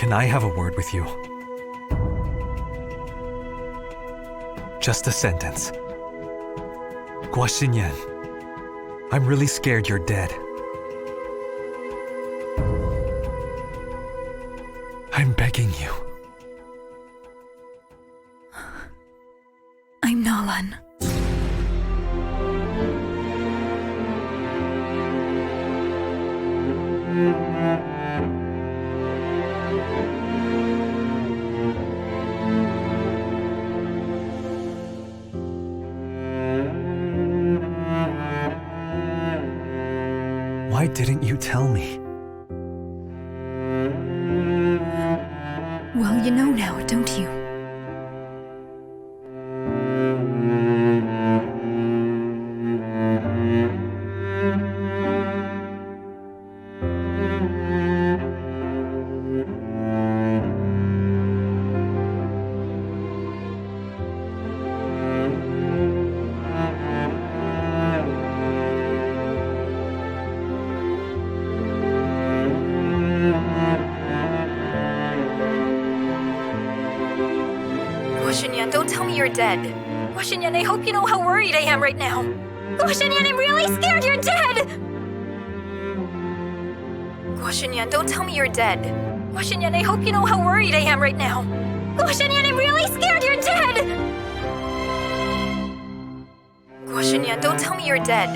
Can I have a word with you? Just a sentence. 郭心妍, I'm really scared you're dead. I'm begging you. I'm Nalan. Why didn't you tell me? Well, you know now, don't you? Guoxinyan, don't tell me you're dead. Guoxinyan, I hope you know how worried I am right now. Guoxinyan, I'm really scared you're dead! Guoxinyan, don't tell me you're dead. Guoxinyan, I hope you know how worried I am right now. Guoxinyan, I'm really scared you're dead! Guoxinyan, don't tell me you're dead.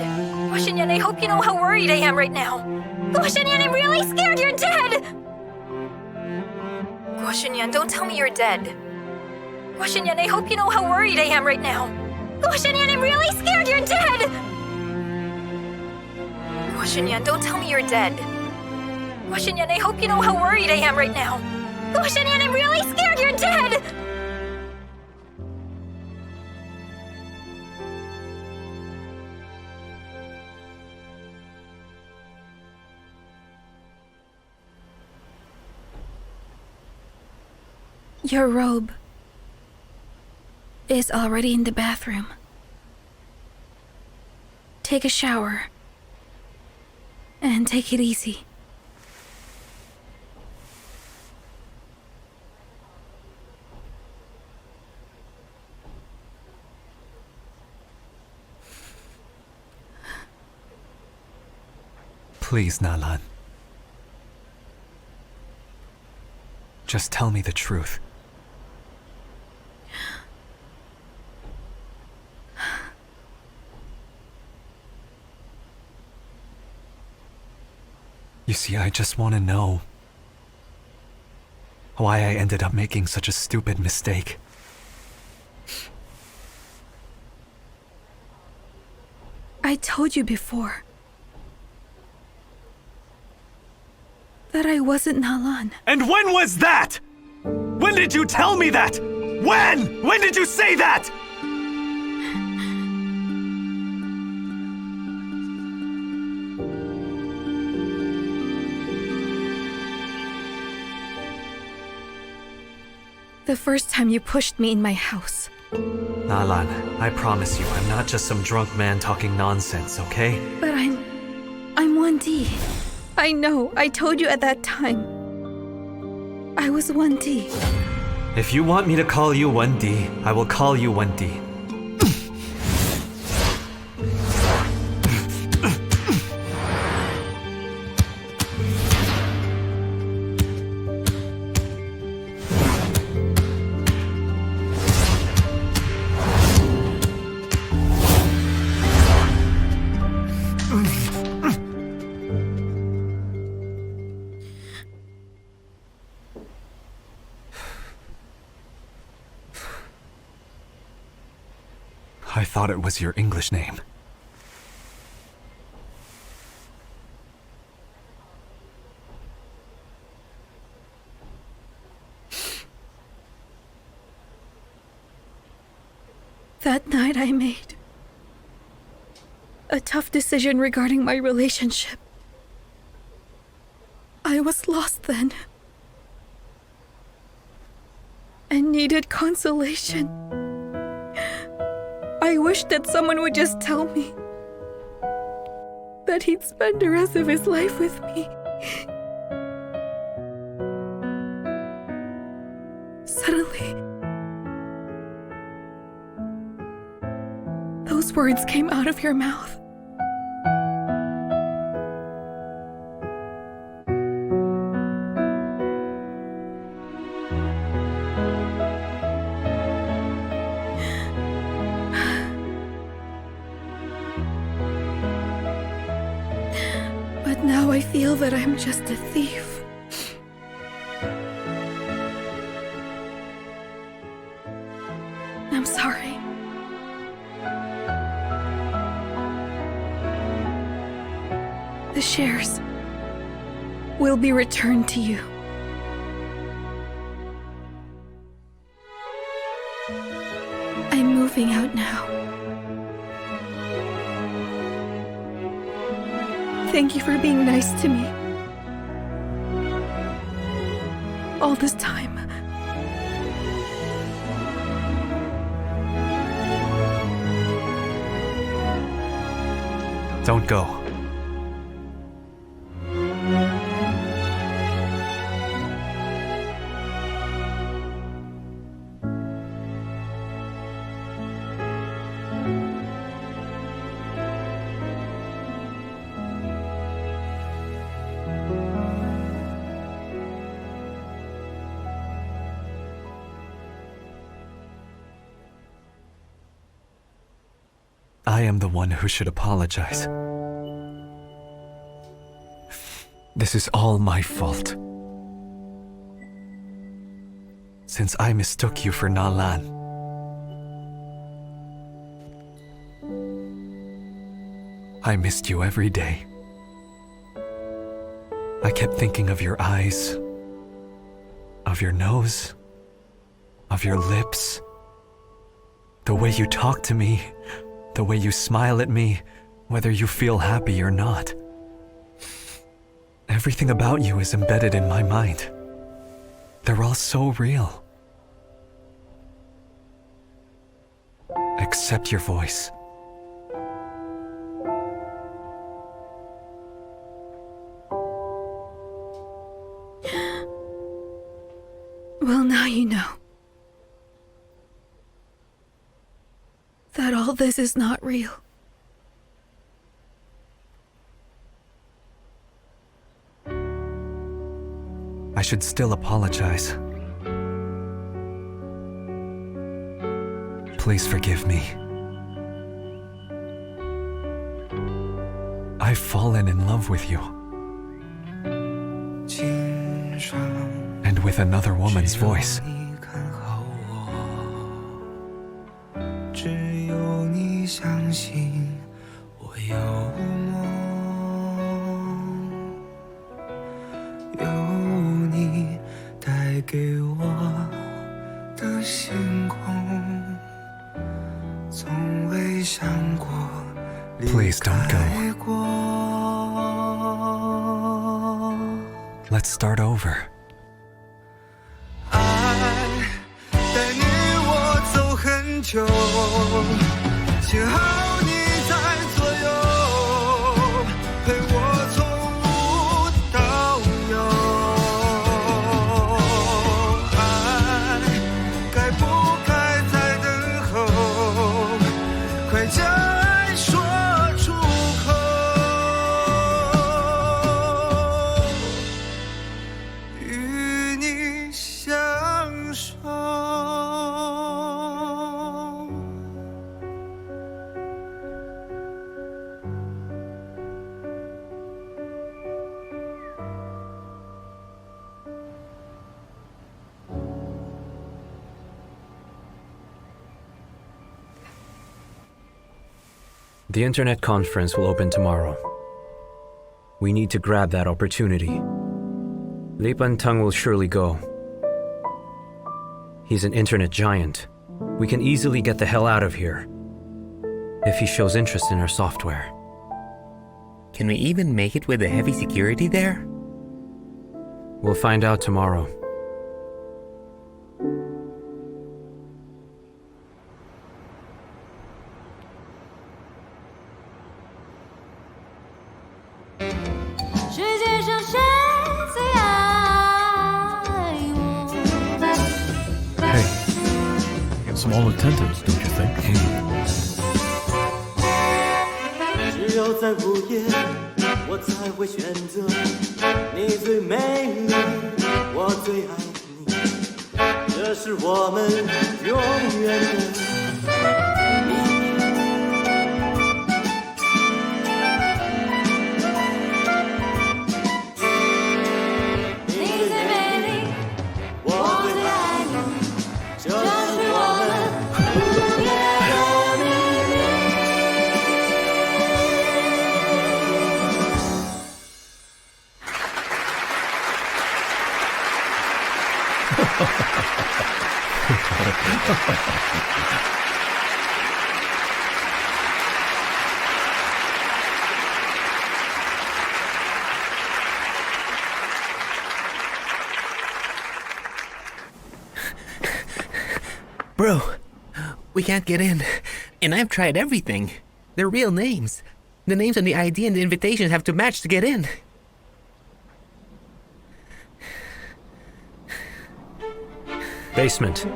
Guoxinyan, I hope you know how worried I am right now. Guoxinyan, I'm really scared you're dead! Guoxinyan, don't tell me you're dead. Guoxinyan, I hope you know how worried I am right now. Guoxinyan, I'm really scared you're dead! Guoxinyan, don't tell me you're dead. Guoxinyan, I hope you know how worried I am right now. Guoxinyan, I'm really scared you're dead! Your robe is already in the bathroom. Take a shower and take it easy. Please, Nalan. Just tell me the truth. You see, I just want to know why I ended up making such a stupid mistake. I told you before that I wasn't Nalan. And when was that? When did you tell me that? When? When did you say that? The first time you pushed me in my house. Nalan, I promise you, I'm not just some drunk man talking nonsense, okay? But I'm 1D. I know, I told you at that time. I was 1D. If you want me to call you 1D, I will call you 1D. I thought it was your English name. That night I made a tough decision regarding my relationship. I was lost then and needed consolation. I wished that someone would just tell me that he'd spend the rest of his life with me. those words came out of your mouth. But now I feel that I'm just a thief. I'm sorry. The shares will be returned to you. I'm moving out now. Thank you for being nice to me. All this time. Don't go. I am the one who should apologize. This is all my fault. Since I mistook you for Na Lan. I missed you every day. I kept thinking of your eyes, of your nose, of your lips, the way you talk to me, the way you smile at me, whether you feel happy or not. Everything about you is embedded in my mind. They're all so real. Except your voice. Well, now you know that all this is not real. I should still apologize. Please forgive me. I've fallen in love with you. And with another woman's voice. Please don't go. Let's start over. 爱带你我走很久，幸好你在左右，陪我从无到有。爱该不该再等候？快将爱说出口。与你相守。The internet conference will open tomorrow. We need to grab that opportunity. Li Banteng will surely go. He's an internet giant. We can easily get the hell out of here if he shows interest in our software. Can we even make it with the heavy security there? We'll find out tomorrow. Hey, small attendance, don't you think? 只有在午夜，我才会选择你最美丽，我最爱你，这是我们永远的秘密。你最美丽，我最爱你，这是我们永远的秘密。Bro, we can't get in. And I've tried everything. They're real names. The names on the ID and the invitations have to match to get in. Basement.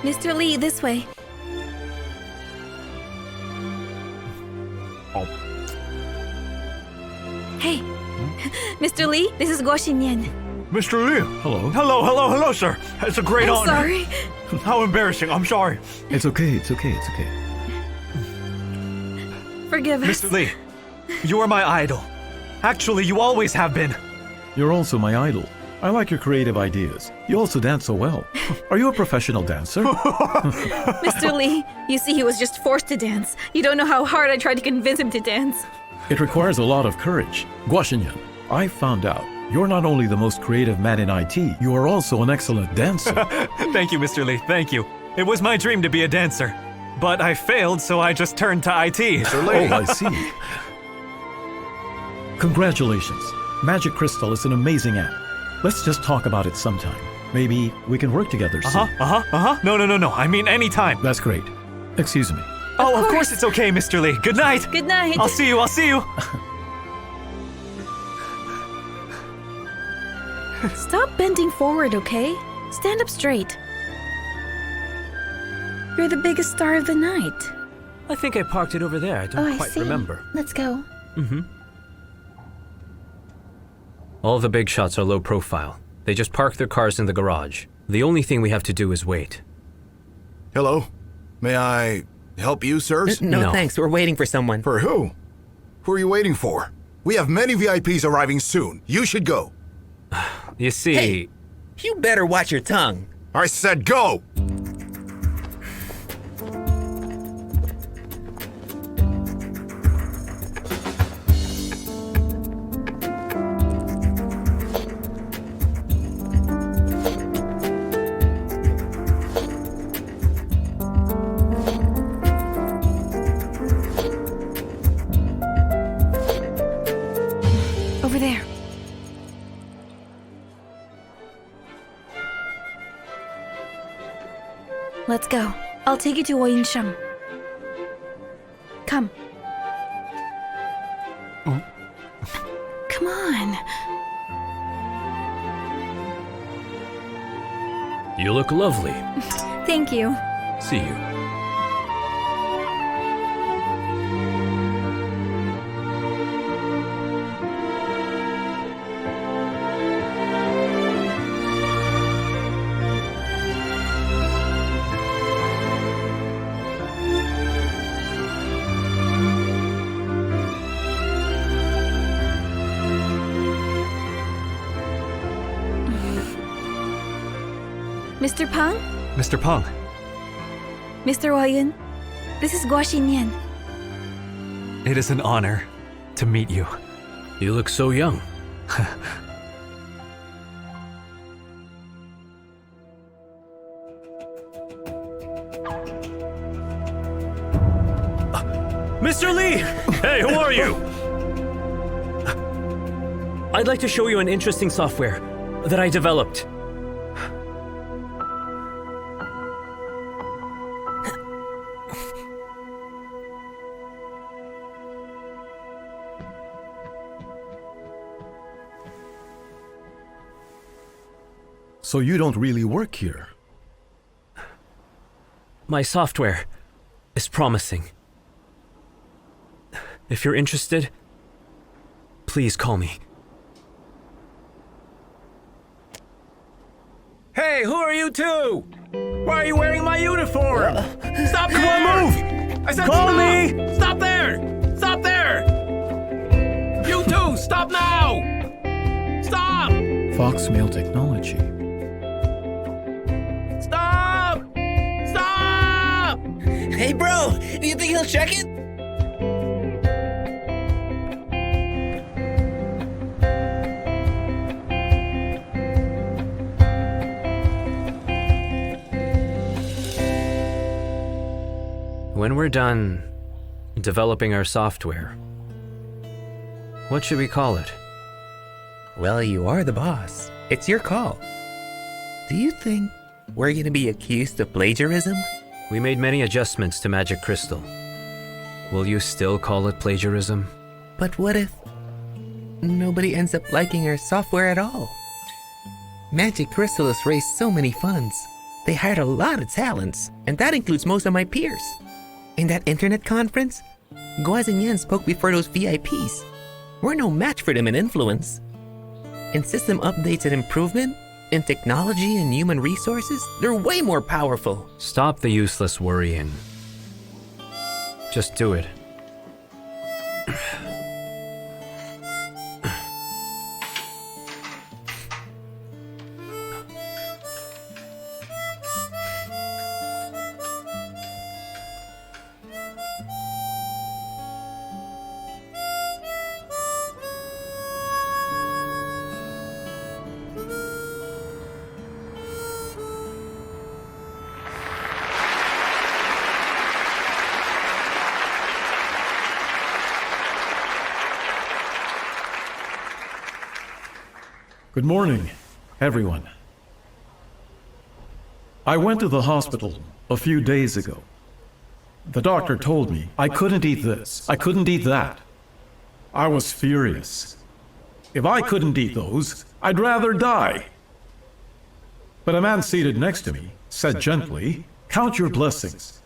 Mr. Lee, this way. Oh. Hey, Mr. Lee, this is Guo Xinyan. Mr. Lee. Hello. Hello, sir. It's a great I'm honor. sorry. How embarrassing. I'm sorry. It's okay. Forgive us. Mr. Lee, you are my idol. Actually, you always have been. You're also my idol. I like your creative ideas. You also dance so well. Are you a professional dancer? Mr. Lee, you see, he was just forced to dance. You don't know how hard I tried to convince him to dance. It requires a lot of courage. Guo Xinyan, I found out you're not only the most creative man in IT, you are also an excellent dancer. Thank you, Mr. Lee. Thank you. It was my dream to be a dancer. But I failed, so I just turned to IT. Oh, I see. Congratulations. Magic Crystal is an amazing app. Let's just talk about it sometime. Maybe we can work together soon. No. I mean anytime. That's great. Excuse me. Oh, of course it's okay, Mr. Lee. Good night. Good night. I'll see you. Stop bending forward, okay? Stand up straight. You're the biggest star of the night. I think I parked it over there. I don't quite remember. Let's go. All the big shots are low profile. They just park their cars in the garage. The only thing we have to do is wait. Hello? May I help you, sirs? No, No. thanks. We're waiting for someone. For who? Who are you waiting for? We have many VIPs arriving soon. You should go. You see... Hey. You better watch your tongue. I said go! Over there. Let's go. I'll take you to Woyinsheng. Come. Come on. You look lovely. Thank you. See you. Mr. Pang? Mr. Peng. Mr. Woyun? This is Guo Xinyan. It is an honor to meet you. You look so young. Mr. Lee! Hey, who are you? I'd like to show you an interesting software that I developed. So you don't really work here? My software is promising. If you're interested, please call me. Hey, who are you two? Why are you wearing my uniform? Stop there! Move! I said call me! Stop there! Stop there! You two, stop now! Stop! Foxmail Technology. Stop! Stop! Hey, bro, do you think he'll check it? When we're done developing our software, what should we call it? Well, you are the boss. It's your call. Do you think we're gonna be accused of plagiarism? We made many adjustments to Magic Crystal. Will you still call it plagiarism? But what if nobody ends up liking our software at all? Magic Crystal has raised so many funds. They hired a lot of talents, and that includes most of my peers. In that internet conference, Guaz and Yan spoke before those VIPs. We're no match for them in influence. In system updates and improvement, in technology and human resources, they're way more powerful. Stop the useless worrying. Just do it. Good morning, everyone. I went to the hospital a few days ago. The doctor told me I couldn't eat this, I couldn't eat that. I was furious. If I couldn't eat those, I'd rather die. But a man seated next to me said gently, "Count your blessings.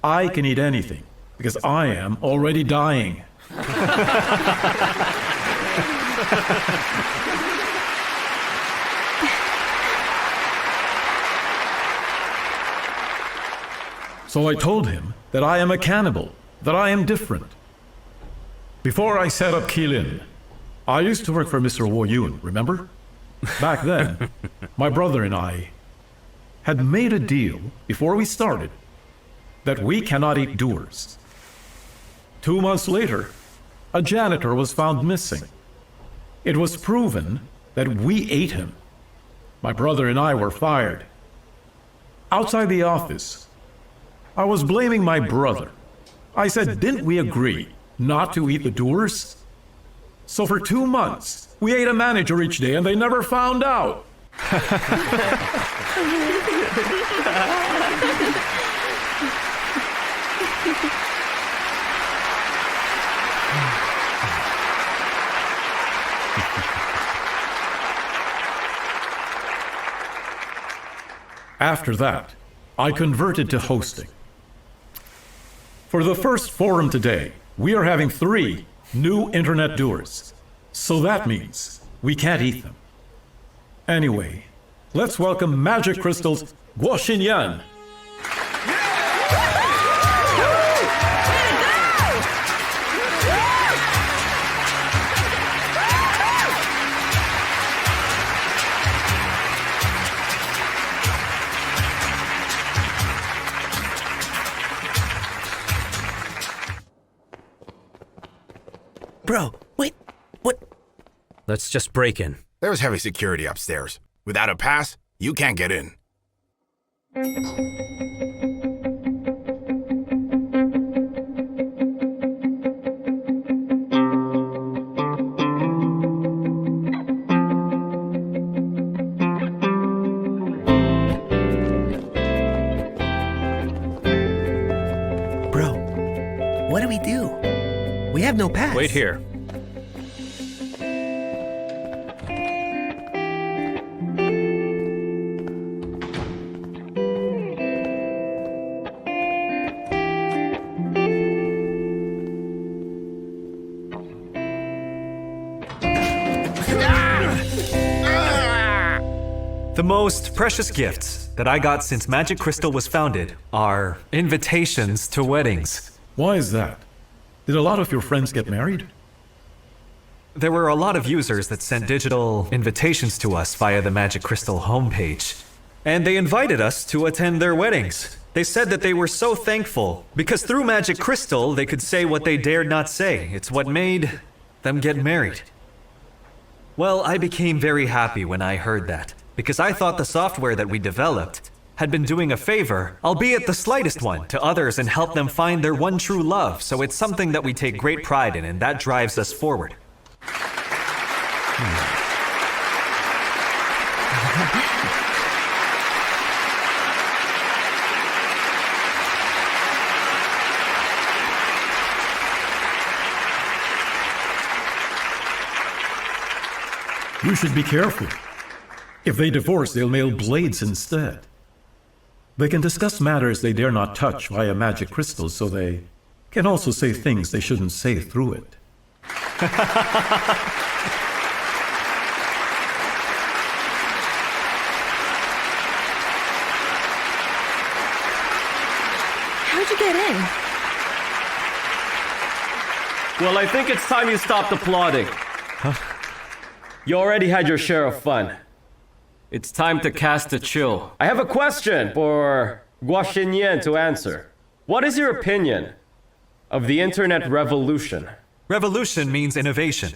I can eat anything because I am already dying." So I told him that I am a cannibal, that I am different. Before I set up Keelin, I used to work for Mr. Wo Yun, remember? Back then, my brother and I had made a deal before we started that we cannot eat doers. 2 months later, a janitor was found missing. It was proven that we ate him. My brother and I were fired. Outside the office, I was blaming my brother. I said, didn't we agree not to eat the doers? So for 2 months, we ate a manager each day and they never found out. After that, I converted to hosting. For the first forum today, we are having 3 new internet doers. So that means we can't eat them. Anyway, let's welcome Magic Crystal's Guo Xinyan. Bro, wait, what? Let's just break in. There's heavy security upstairs. Without a pass, you can't get in. Hey, 哎， ，Hey, We have no pass. Wait here. The most precious gifts that I got since Magic Crystal was founded are invitations to weddings. Why is that? Did a lot of your friends get married? There were a lot of users that sent digital invitations to us via the Magic Crystal homepage, and they invited us to attend their weddings. They said that they were so thankful because through Magic Crystal they could say what they dared not say. It's what made them get married. Well, I became very happy when I heard that, because I thought the software that we developed had been doing a favor, albeit the slightest one, to others and help them find their one true love. So it's something that we take great pride in, and that drives us forward. You should be careful. If they divorce, they'll mail blades instead. They can discuss matters they dare not touch via magic crystals, so they can also say things they shouldn't say through it. How'd you get in? Well, I think it's time you stopped applauding. You already had your share of fun. It's time to cast a chill. I have a question for Guo Xinyan to answer. What is your opinion of the internet revolution? Revolution means innovation.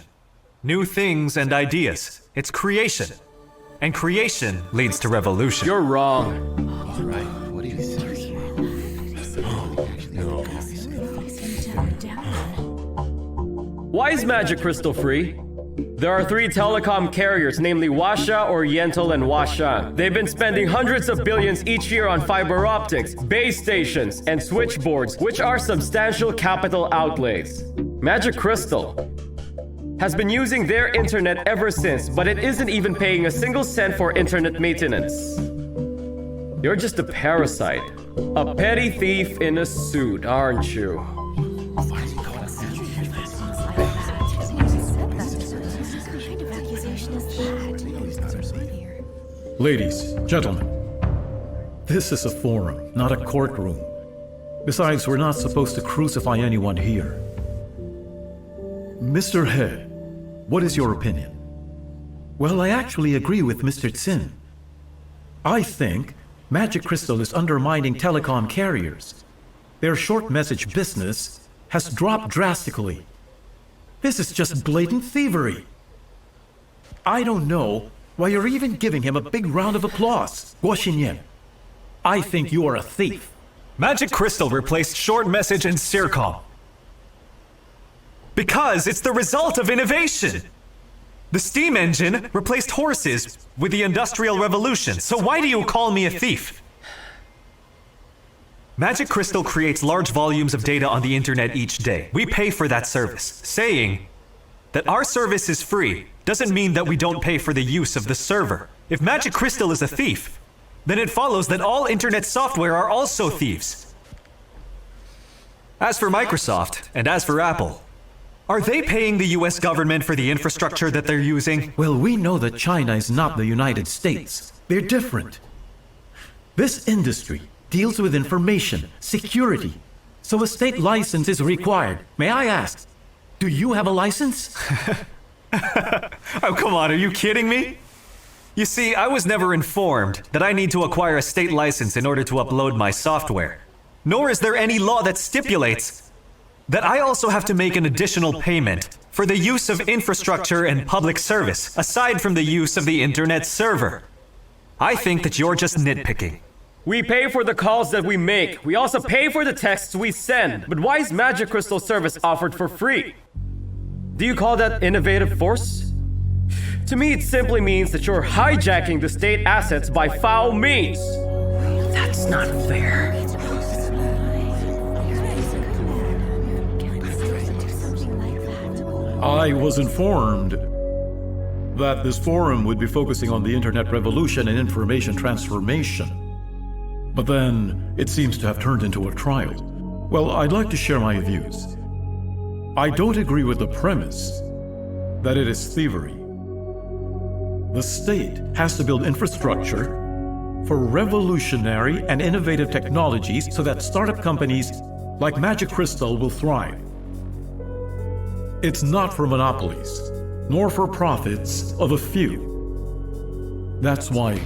New things and ideas. It's creation. And creation leads to revolution. You're wrong. Why is Magic Crystal free? There are 3 telecom carriers, namely Huaxia, Oriental, and Huashan. They've been spending hundreds of billions each year on fiber optics, base stations, and switchboards, which are substantial capital outlays. Magic Crystal has been using their internet ever since, but it isn't even paying a single cent for internet maintenance. You're just a parasite. A petty thief in a suit, aren't you? Ladies, gentlemen, this is a forum, not a courtroom. Besides, we're not supposed to crucify anyone here. Mr. He, what is your opinion? Well, I actually agree with Mr. Tsin. I think Magic Crystal is undermining telecom carriers. Their short message business has dropped drastically. This is just blatant thievery. I don't know why you're even giving him a big round of applause, Guo Xinyan. I think you are a thief. Magic Crystal replaced short message and Circom. Because it's the result of innovation. The steam engine replaced horses with the Industrial Revolution, so why do you call me a thief? Magic Crystal creates large volumes of data on the internet each day. We pay for that service. Saying that our service is free doesn't mean that we don't pay for the use of the server. If Magic Crystal is a thief, then it follows that all internet software are also thieves. As for Microsoft, and as for Apple, are they paying the US government for the infrastructure that they're using? Well, we know that China is not the United States. They're different. This industry deals with information, security, so a state license is required. May I ask, do you have a license? Oh, come on, are you kidding me? You see, I was never informed that I need to acquire a state license in order to upload my software. Nor is there any law that stipulates that I also have to make an additional payment for the use of infrastructure and public service, aside from the use of the internet server. I think that you're just nitpicking. We pay for the calls that we make. We also pay for the texts we send. But why is Magic Crystal service offered for free? Do you call that innovative force? To me, it simply means that you're hijacking the state assets by foul means. That's not fair. I was informed that this forum would be focusing on the internet revolution and information transformation. But then it seems to have turned into a trial. Well, I'd like to share my views. I don't agree with the premise that it is thievery. The state has to build infrastructure for revolutionary and innovative technologies so that startup companies like Magic Crystal will thrive. It's not for monopolies, nor for profits of a few. That's why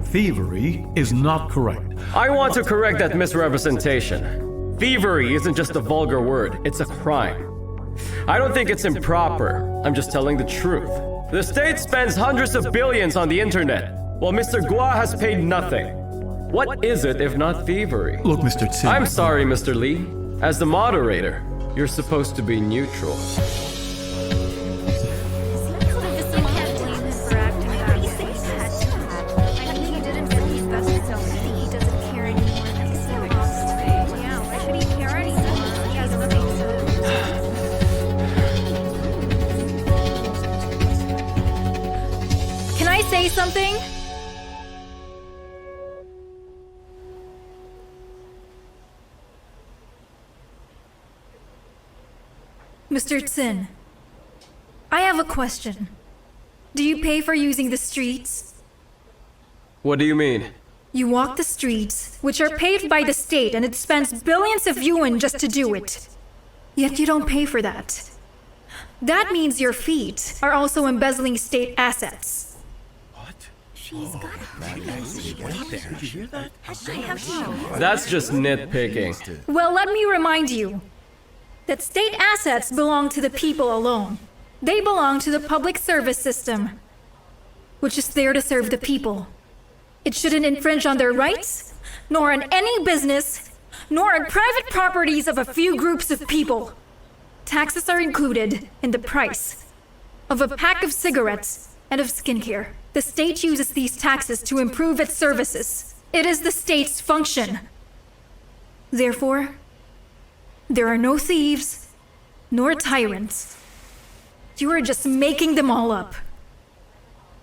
thievery is not correct. I want to correct that misrepresentation. Thievery isn't just a vulgar word, it's a crime. I don't think it's improper, I'm just telling the truth. The state spends hundreds of billions on the internet, while Mr. Gua has paid nothing. What is it if not thievery? Look, Mr. Tsin. I'm sorry, Mr. Lee. As the moderator, you're supposed to be neutral. Can I say something? Mr. Tsin, I have a question. Do you pay for using the streets? What do you mean? You walk the streets, which are paved by the state, and it spends billions of yuan just to do it. Yet you don't pay for that. That means your feet are also embezzling state assets. That's just nitpicking. Well, let me remind you that state assets belong to the people alone. They belong to the public service system, which is there to serve the people. It shouldn't infringe on their rights, nor on any business, nor on private properties of a few groups of people. Taxes are included in the price of a pack of cigarettes and of skincare. The state uses these taxes to improve its services. It is the state's function. Therefore, there are no thieves, nor tyrants. You are just making them all up.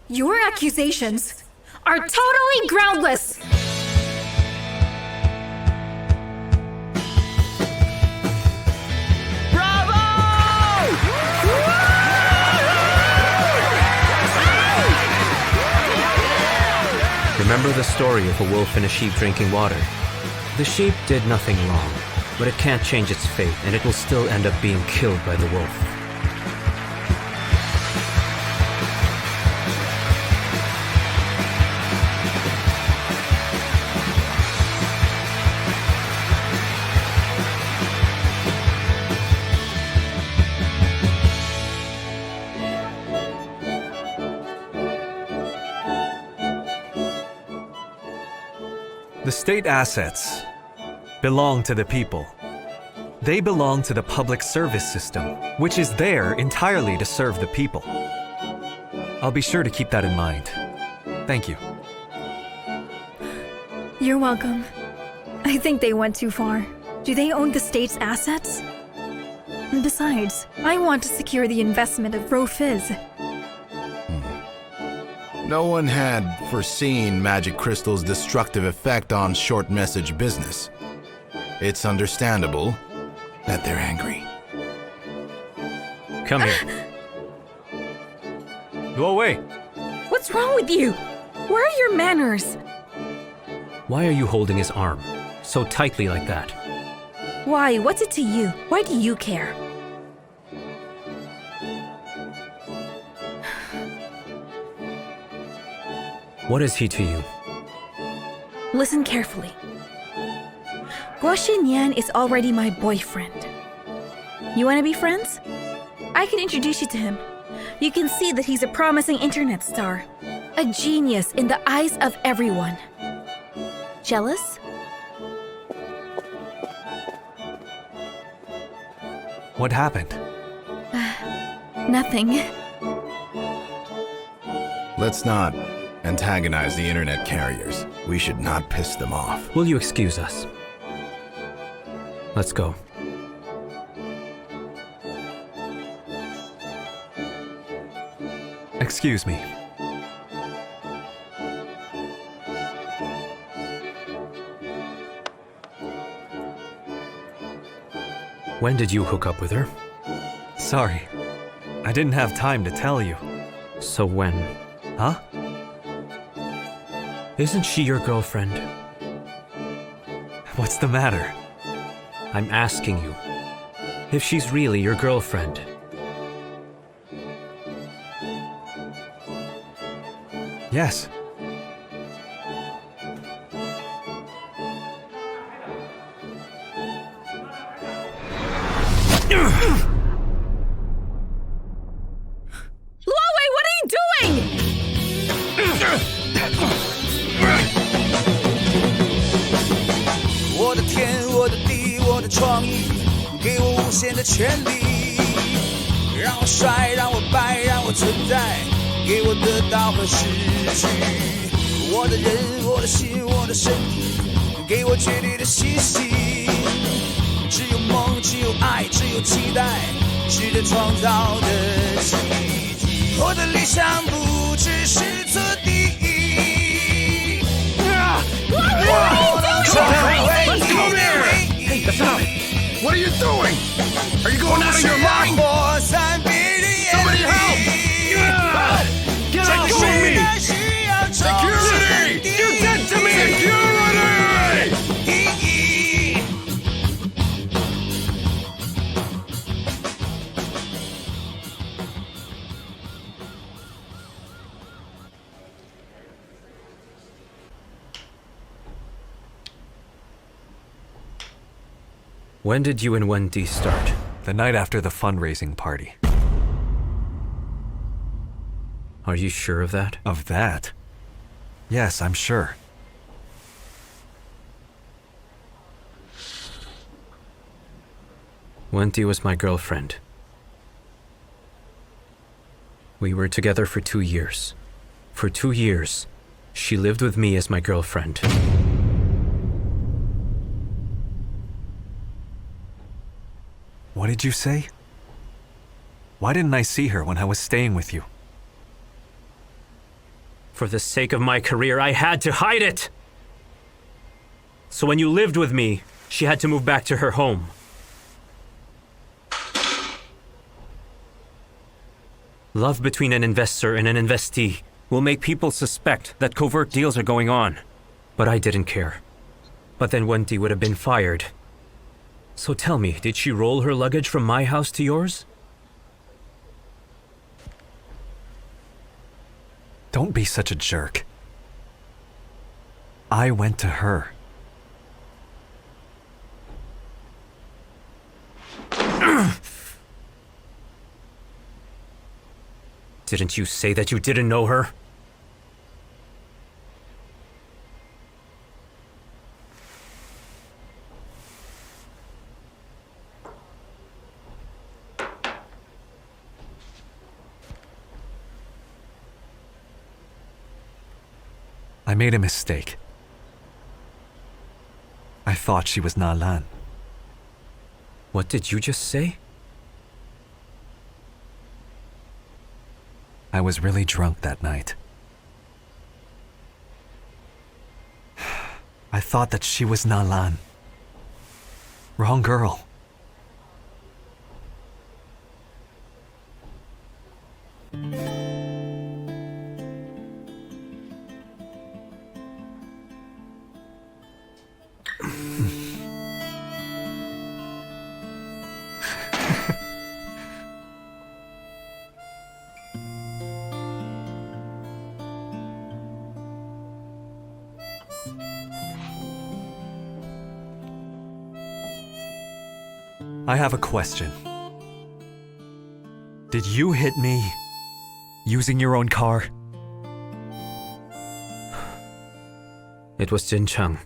Your accusations are totally groundless! Remember the story of a wolf and a sheep drinking water? The sheep did nothing wrong, but it can't change its fate, and it will still end up being killed by the wolf. The state assets belong to the people. They belong to the public service system, which is there entirely to serve the people. I'll be sure to keep that in mind. Thank you. You're welcome. I think they went too far. Do they own the state's assets? And besides, I want to secure the investment of Rofiz. No one had foreseen Magic Crystal's destructive effect on short message business. It's understandable that they're angry. Come here. Go away. What's wrong with you? Where are your manners? Why are you holding his arm so tightly like that? Why? What's it to you? Why do you care? What is he to you? Listen carefully. Guo Xinyan is already my boyfriend. You want to be friends? I can introduce you to him. You can see that he's a promising internet star. A genius in the eyes of everyone. Jealous? What happened? Nothing. Let's not antagonize the internet carriers. We should not piss them off. Will you excuse us? Let's go. Excuse me. When did you hook up with her? Sorry. I didn't have time to tell you. So when? Huh? Isn't she your girlfriend? What's the matter? I'm asking you. If she's really your girlfriend. Yes. Luowei, what are you doing? 我的天，我的地，我的创意，给我无限的权利，让我帅，让我白，让我存在，给我得到和失去。我的人，我的心，我的身体，给我绝对的信心。只有梦，只有爱，只有期待，值得创造的奇迹。我的理想不只是做第一。Let's go there! Hey, that's enough! What are you doing? Are you going out of your mind? Somebody help! Get off of me! Security! You're dead to me! Security! When did you and Wendy start? The night after the fundraising party. Are you sure of that? Of that? Yes, I'm sure. Wendy was my girlfriend. We were together for 2 years. For 2 years, she lived with me as my girlfriend. What did you say? Why didn't I see her when I was staying with you? For the sake of my career, I had to hide it! So when you lived with me, she had to move back to her home. Love between an investor and an investee will make people suspect that covert deals are going on. But I didn't care. But then Wendy would have been fired. So tell me, did she roll her luggage from my house to yours? Don't be such a jerk. I went to her. Didn't you say that you didn't know her? I made a mistake. I thought she was Na Lan. What did you just say? I was really drunk that night. I thought that she was Na Lan. Wrong girl. I have a question. Did you hit me using your own car? It was Jin Chang.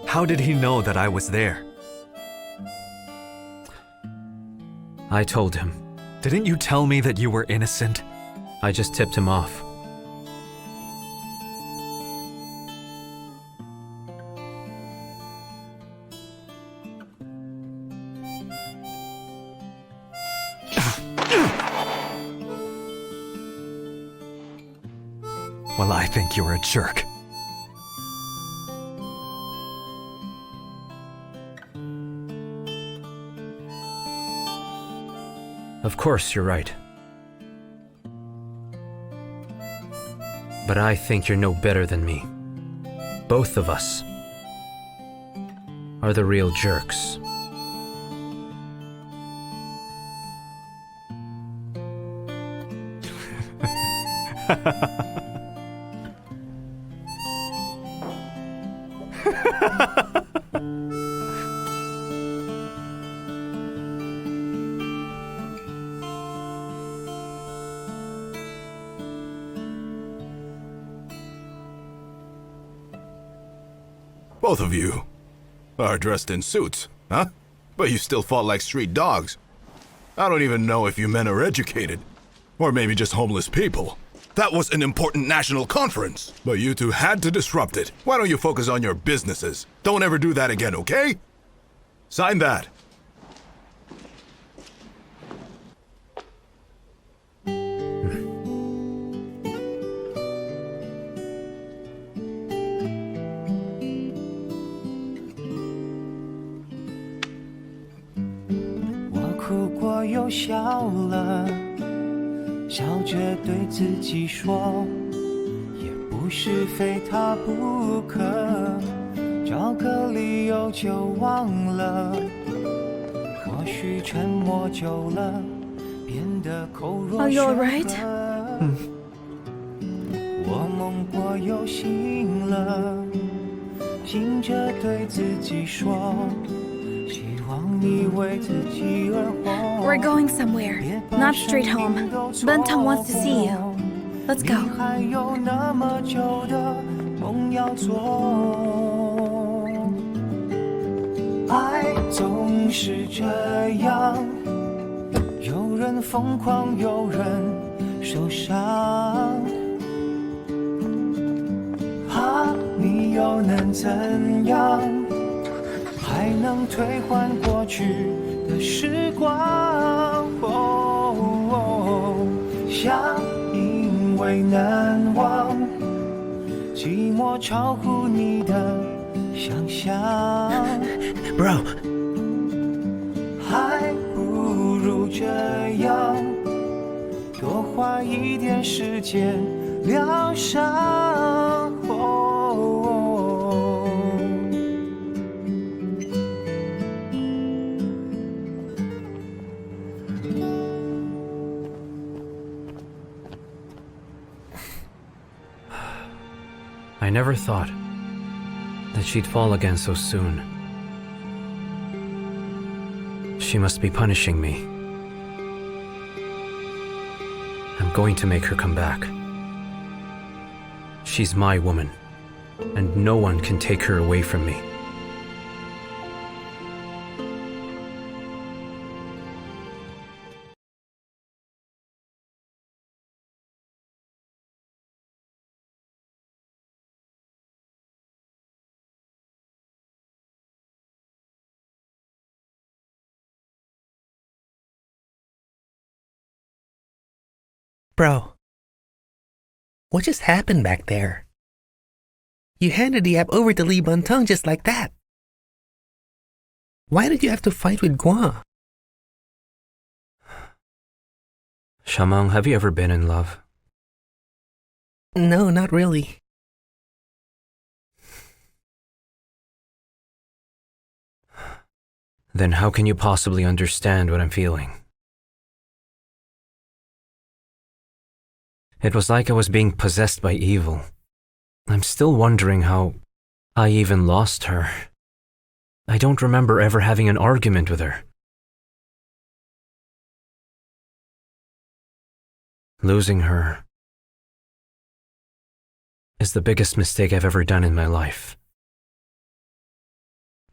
How did he know that I was there? I told him. Didn't you tell me that you were innocent? I just tipped him off. Well, I think you're a jerk. Of course, you're right. But I think you're no better than me. Both of us are the real jerks. Both of you are dressed in suits, huh? But you still fought like street dogs. I don't even know if you men are educated. Or maybe just homeless people. That was an important national conference, but you two had to disrupt it. Why don't you focus on your businesses? Don't ever do that again, okay? Sign that.又笑了，笑着对自己说，也不是非他不可，找个理由就忘了。或许沉默久了，变得口若 Are you 悬 alright? 河。我梦过又醒了，醒着对自己说。We're going somewhere, not straight home. Bentong wants to see you. Let's go. 还有那么久的梦要做，爱总是这样，有人疯狂，有人受伤。你又能怎样？还能退换过去的时光，想因为难忘，寂寞超乎你的想象。Bro， 还不如这样，多花一点时间疗伤。I never thought that she'd fall again so soon. She must be punishing me. I'm going to make her come back. She's my woman, and no one can take her away from me. Bro, what just happened back there? You handed the app over to Lee Bentong just like that. Why did you have to fight with Guan? Shamang, have you ever been in love? No, not really. Then how can you possibly understand what I'm feeling? It was like I was being possessed by evil. I'm still wondering how I even lost her. I don't remember ever having an argument with her. Losing her is the biggest mistake I've ever done in my life.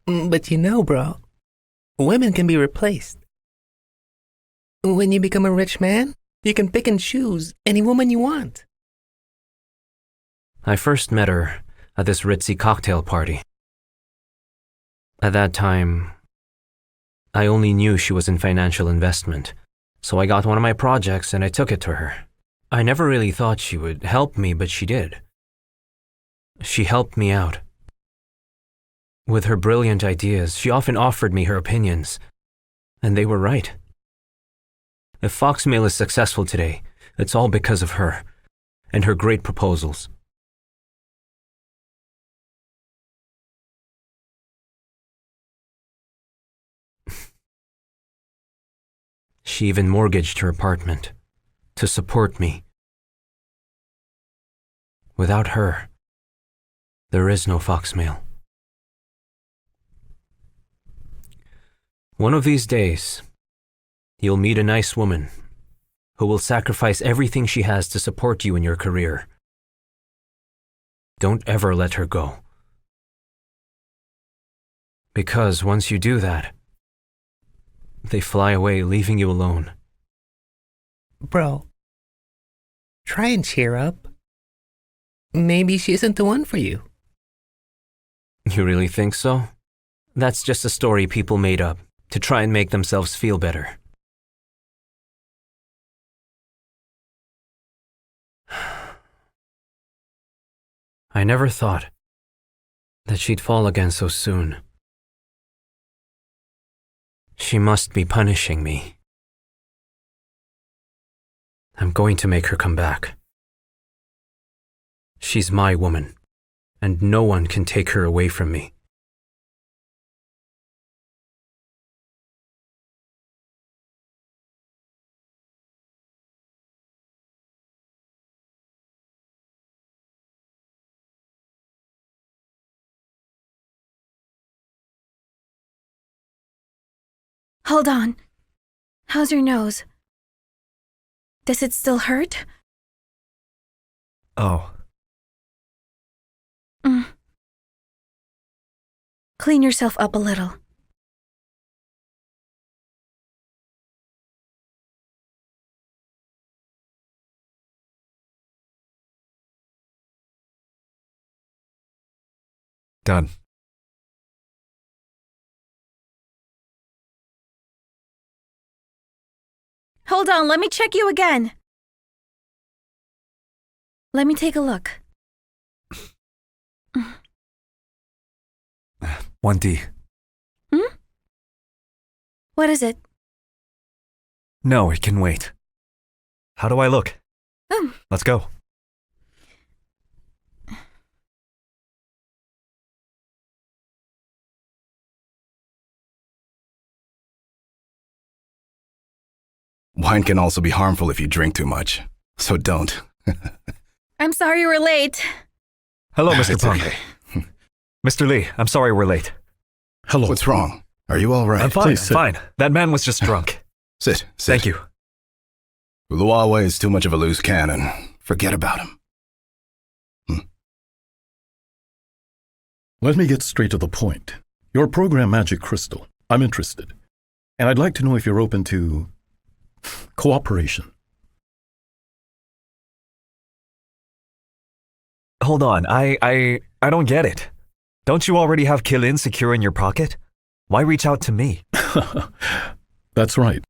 But you know, bro, women can be replaced. When you become a rich man, you can pick and choose any woman you want. I first met her at this ritzy cocktail party. At that time, I only knew she was in financial investment, so I got one of my projects and I took it to her. I never really thought she would help me, but she did. She helped me out. With her brilliant ideas, she often offered me her opinions, and they were right. If Foxmail is successful today, it's all because of her and her great proposals. She even mortgaged her apartment to support me. Without her, there is no Foxmail. One of these days, you'll meet a nice woman who will sacrifice everything she has to support you in your career. Don't ever let her go. Because once you do that, they fly away, leaving you alone. Bro, try and cheer up. Maybe she isn't the one for you. You really think so? That's just a story people made up to try and make themselves feel better. I never thought that she'd fall again so soon. She must be punishing me. I'm going to make her come back. She's my woman, and no one can take her away from me. Hold on. How's your nose? Does it still hurt? Oh, Clean yourself up a little. done. Hold on, let me check you again. Let me take a look. 1D. What is it? No, it can wait. How do I look? Let's go. Wine can also be harmful if you drink too much, so don't. I'm sorry we're late. Hello, Mr. It's Punk. okay. Mr. Lee, I'm sorry we're late. Hello. What's wrong? Are you all right? I'm fine, Please I'm sit. fine. That man was just drunk. Sit. Thank you. Uluawe is too much of a loose cannon. Forget about him. Let me get straight to the point. Your program, Magic Crystal, I'm interested. And I'd like to know if you're open to cooperation. Hold on, I don't get it. Don't you already have Killin secure in your pocket? Why reach out to me? That's right.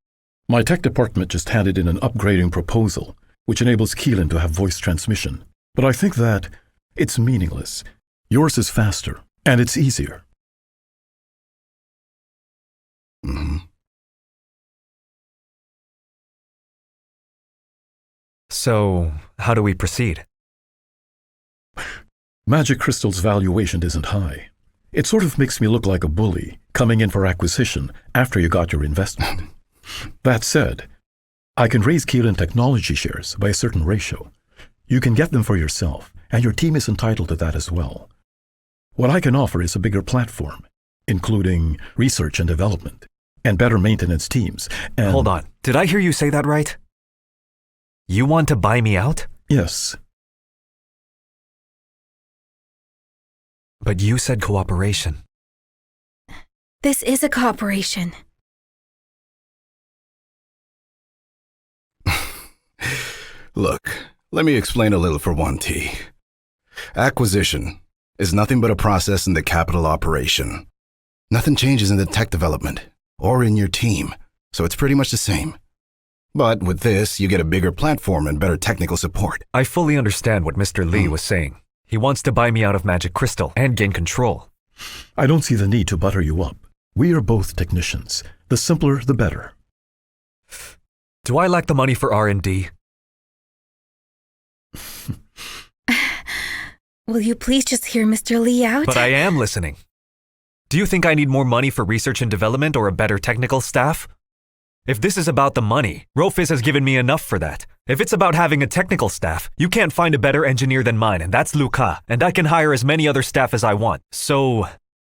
My tech department just handed in an upgrading proposal, which enables Keelan to have voice transmission. But I think that it's meaningless. Yours is faster, and it's easier. So, how do we proceed? Magic Crystal's valuation isn't high. It sort of makes me look like a bully coming in for acquisition after you got your investment. That said, I can raise Keelan technology shares by a certain ratio. You can get them for yourself, and your team is entitled to that as well. What I can offer is a bigger platform, including research and development, and better maintenance teams, and— Hold on, did I hear you say that right? You want to buy me out? Yes. But you said cooperation. This is a cooperation. Look, let me explain a little for 1T. Acquisition is nothing but a process in the capital operation. Nothing changes in the tech development or in your team, so it's pretty much the same. But with this, you get a bigger platform and better technical support. I fully understand what Mr. Lee was saying. He wants to buy me out of Magic Crystal and gain control. I don't see the need to butter you up. We are both technicians. The simpler, the better. Do I lack the money for R&D? Will you please just hear Mr. Lee out? But I am listening. Do you think I need more money for research and development or a better technical staff? If this is about the money, Rofus has given me enough for that. If it's about having a technical staff, you can't find a better engineer than mine, and that's Luca, and I can hire as many other staff as I want. So,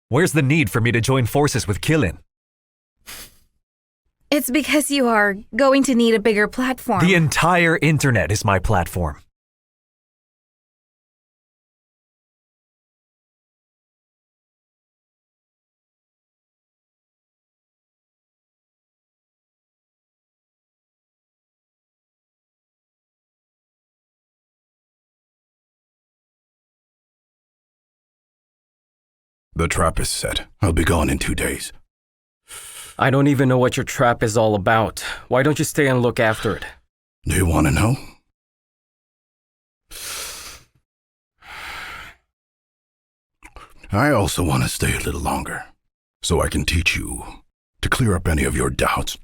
where's the need for me to join forces with Killin? It's because you are going to need a bigger platform. The entire internet is my platform. The trap is set. I'll be gone in 2 days. I don't even know what your trap is all about. Why don't you stay and look after it? Do you want to know? I also want to stay a little longer, so I can teach you to clear up any of your doubts.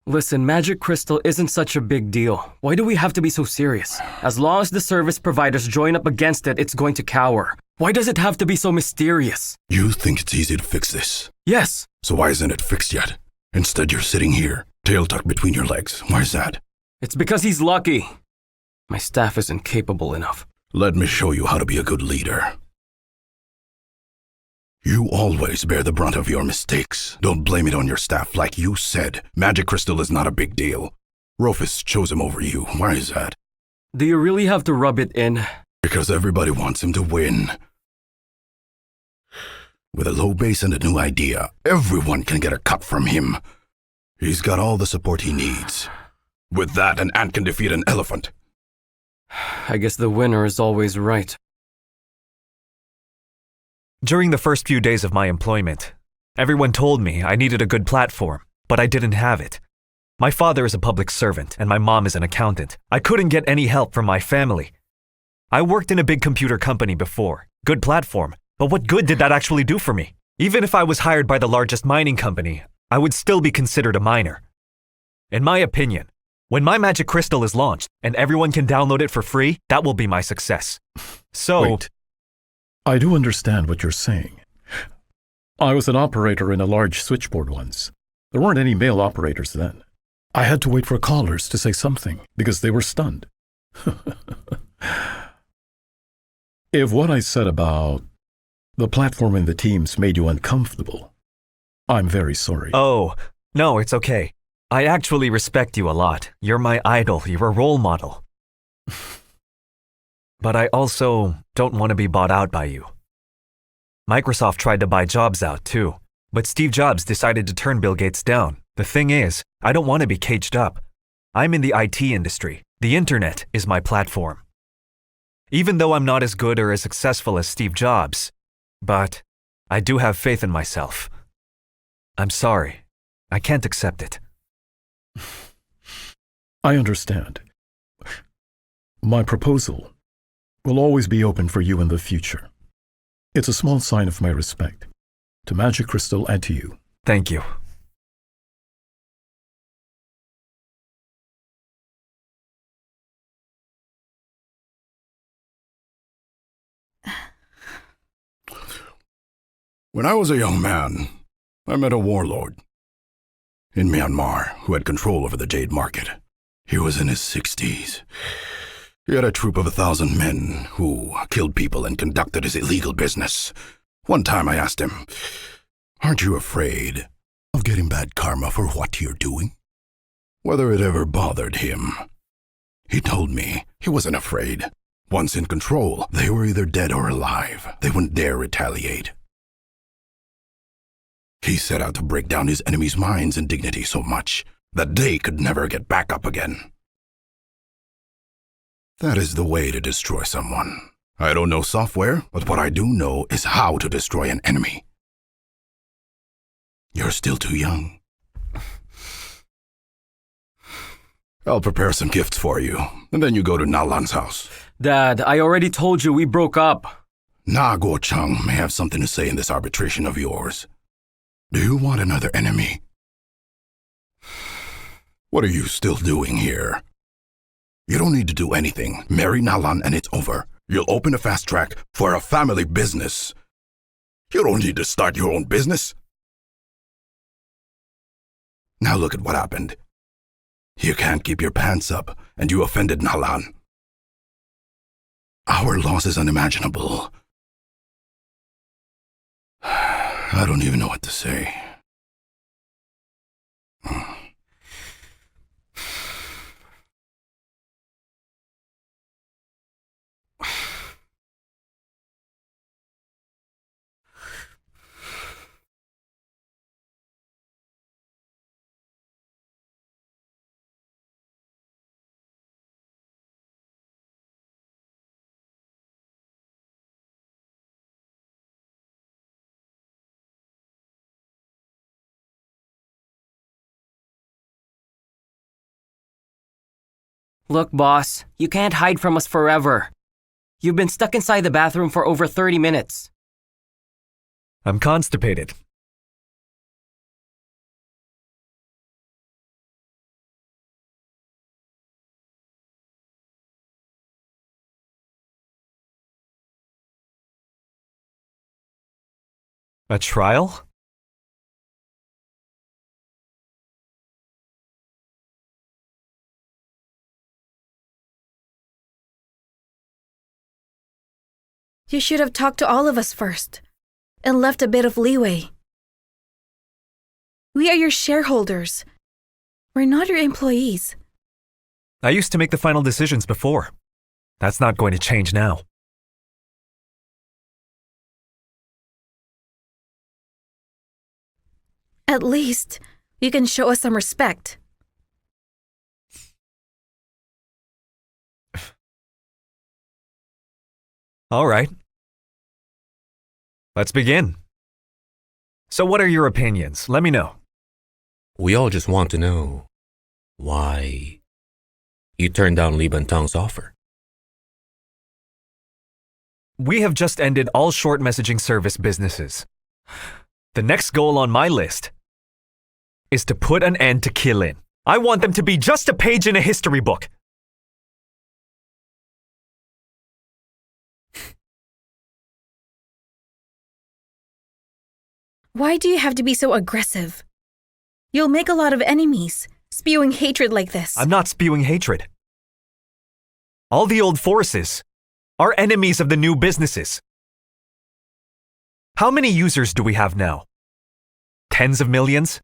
Listen, Magic Crystal isn't such a big deal. Why do we have to be so serious? As long as the service providers join up against it, it's going to cower. Why does it have to be so mysterious? You think it's easy to fix this? Yes. So why isn't it fixed yet? Instead, you're sitting here, tail tucked between your legs. Why is that? It's because he's lucky. My staff isn't capable enough. Let me show you how to be a good leader. You always bear the brunt of your mistakes. Don't blame it on your staff. Like you said, Magic Crystal is not a big deal. Rofus chose him over you. Why is that? Do you really have to rub it in? Because everybody wants him to win. With a low base and a new idea, everyone can get a cut from him. He's got all the support he needs. With that, an ant can defeat an elephant. I guess the winner is always right. During the first few days of my employment, everyone told me I needed a good platform, but I didn't have it. My father is a public servant and my mom is an accountant. I couldn't get any help from my family. I worked in a big computer company before. Good platform, but what good did that actually do for me? Even if I was hired by the largest mining company, I would still be considered a miner. In my opinion, when my Magic Crystal is launched and everyone can download it for free, that will be my success. So... Wait. I do understand what you're saying. I was an operator in a large switchboard once. There weren't any male operators then. I had to wait for callers to say something because they were stunned. If what I said about the platform and the teams made you uncomfortable, I'm very sorry. Oh, no, it's okay. I actually respect you a lot. You're my idol. You're a role model. But I also don't want to be bought out by you. Microsoft tried to buy Jobs out too, but Steve Jobs decided to turn Bill Gates down. The thing is, I don't want to be caged up. I'm in the IT industry. The internet is my platform. Even though I'm not as good or as successful as Steve Jobs, but I do have faith in myself. I'm sorry. I can't accept it. I understand. My proposal will always be open for you in the future. It's a small sign of my respect to Magic Crystal and to you. Thank you. When I was a young man, I met a warlord in Myanmar who had control over the jade market. He was in his 60s. He had a troop of 1,000 men who killed people and conducted his illegal business. One time I asked him, "Aren't you afraid of getting bad karma for what you're doing?" Whether it ever bothered him. He told me he wasn't afraid. Once in control, they were either dead or alive. They wouldn't dare retaliate. He set out to break down his enemies' minds and dignity so much that they could never get back up again. That is the way to destroy someone. I don't know software, but what I do know is how to destroy an enemy. You're still too young. I'll prepare some gifts for you, and then you go to Nalan's house. Dad, I already told you we broke up. Na Guocheng may have something to say in this arbitration of yours. Do you want another enemy? What are you still doing here? You don't need to do anything. Marry Nalan and it's over. You'll open a fast track for a family business. You don't need to start your own business. Now look at what happened. You can't keep your pants up, and you offended Nalan. Our loss is unimaginable. I don't even know what to say. Look, boss, you can't hide from us forever. You've been stuck inside the bathroom for over 30 minutes. I'm constipated. A trial? You should have talked to all of us first and left a bit of leeway. We are your shareholders. We're not your employees. I used to make the final decisions before. That's not going to change now. At least, you can show us some respect. All right. Let's begin. So what are your opinions? Let me know. We all just want to know why you turned down Li Bentang's offer. We have just ended all short messaging service businesses. The next goal on my list is to put an end to Qilin. I want them to be just a page in a history book. Why do you have to be so aggressive? You'll make a lot of enemies, spewing hatred like this. I'm not spewing hatred. All the old forces are enemies of the new businesses. How many users do we have now? Tens of millions?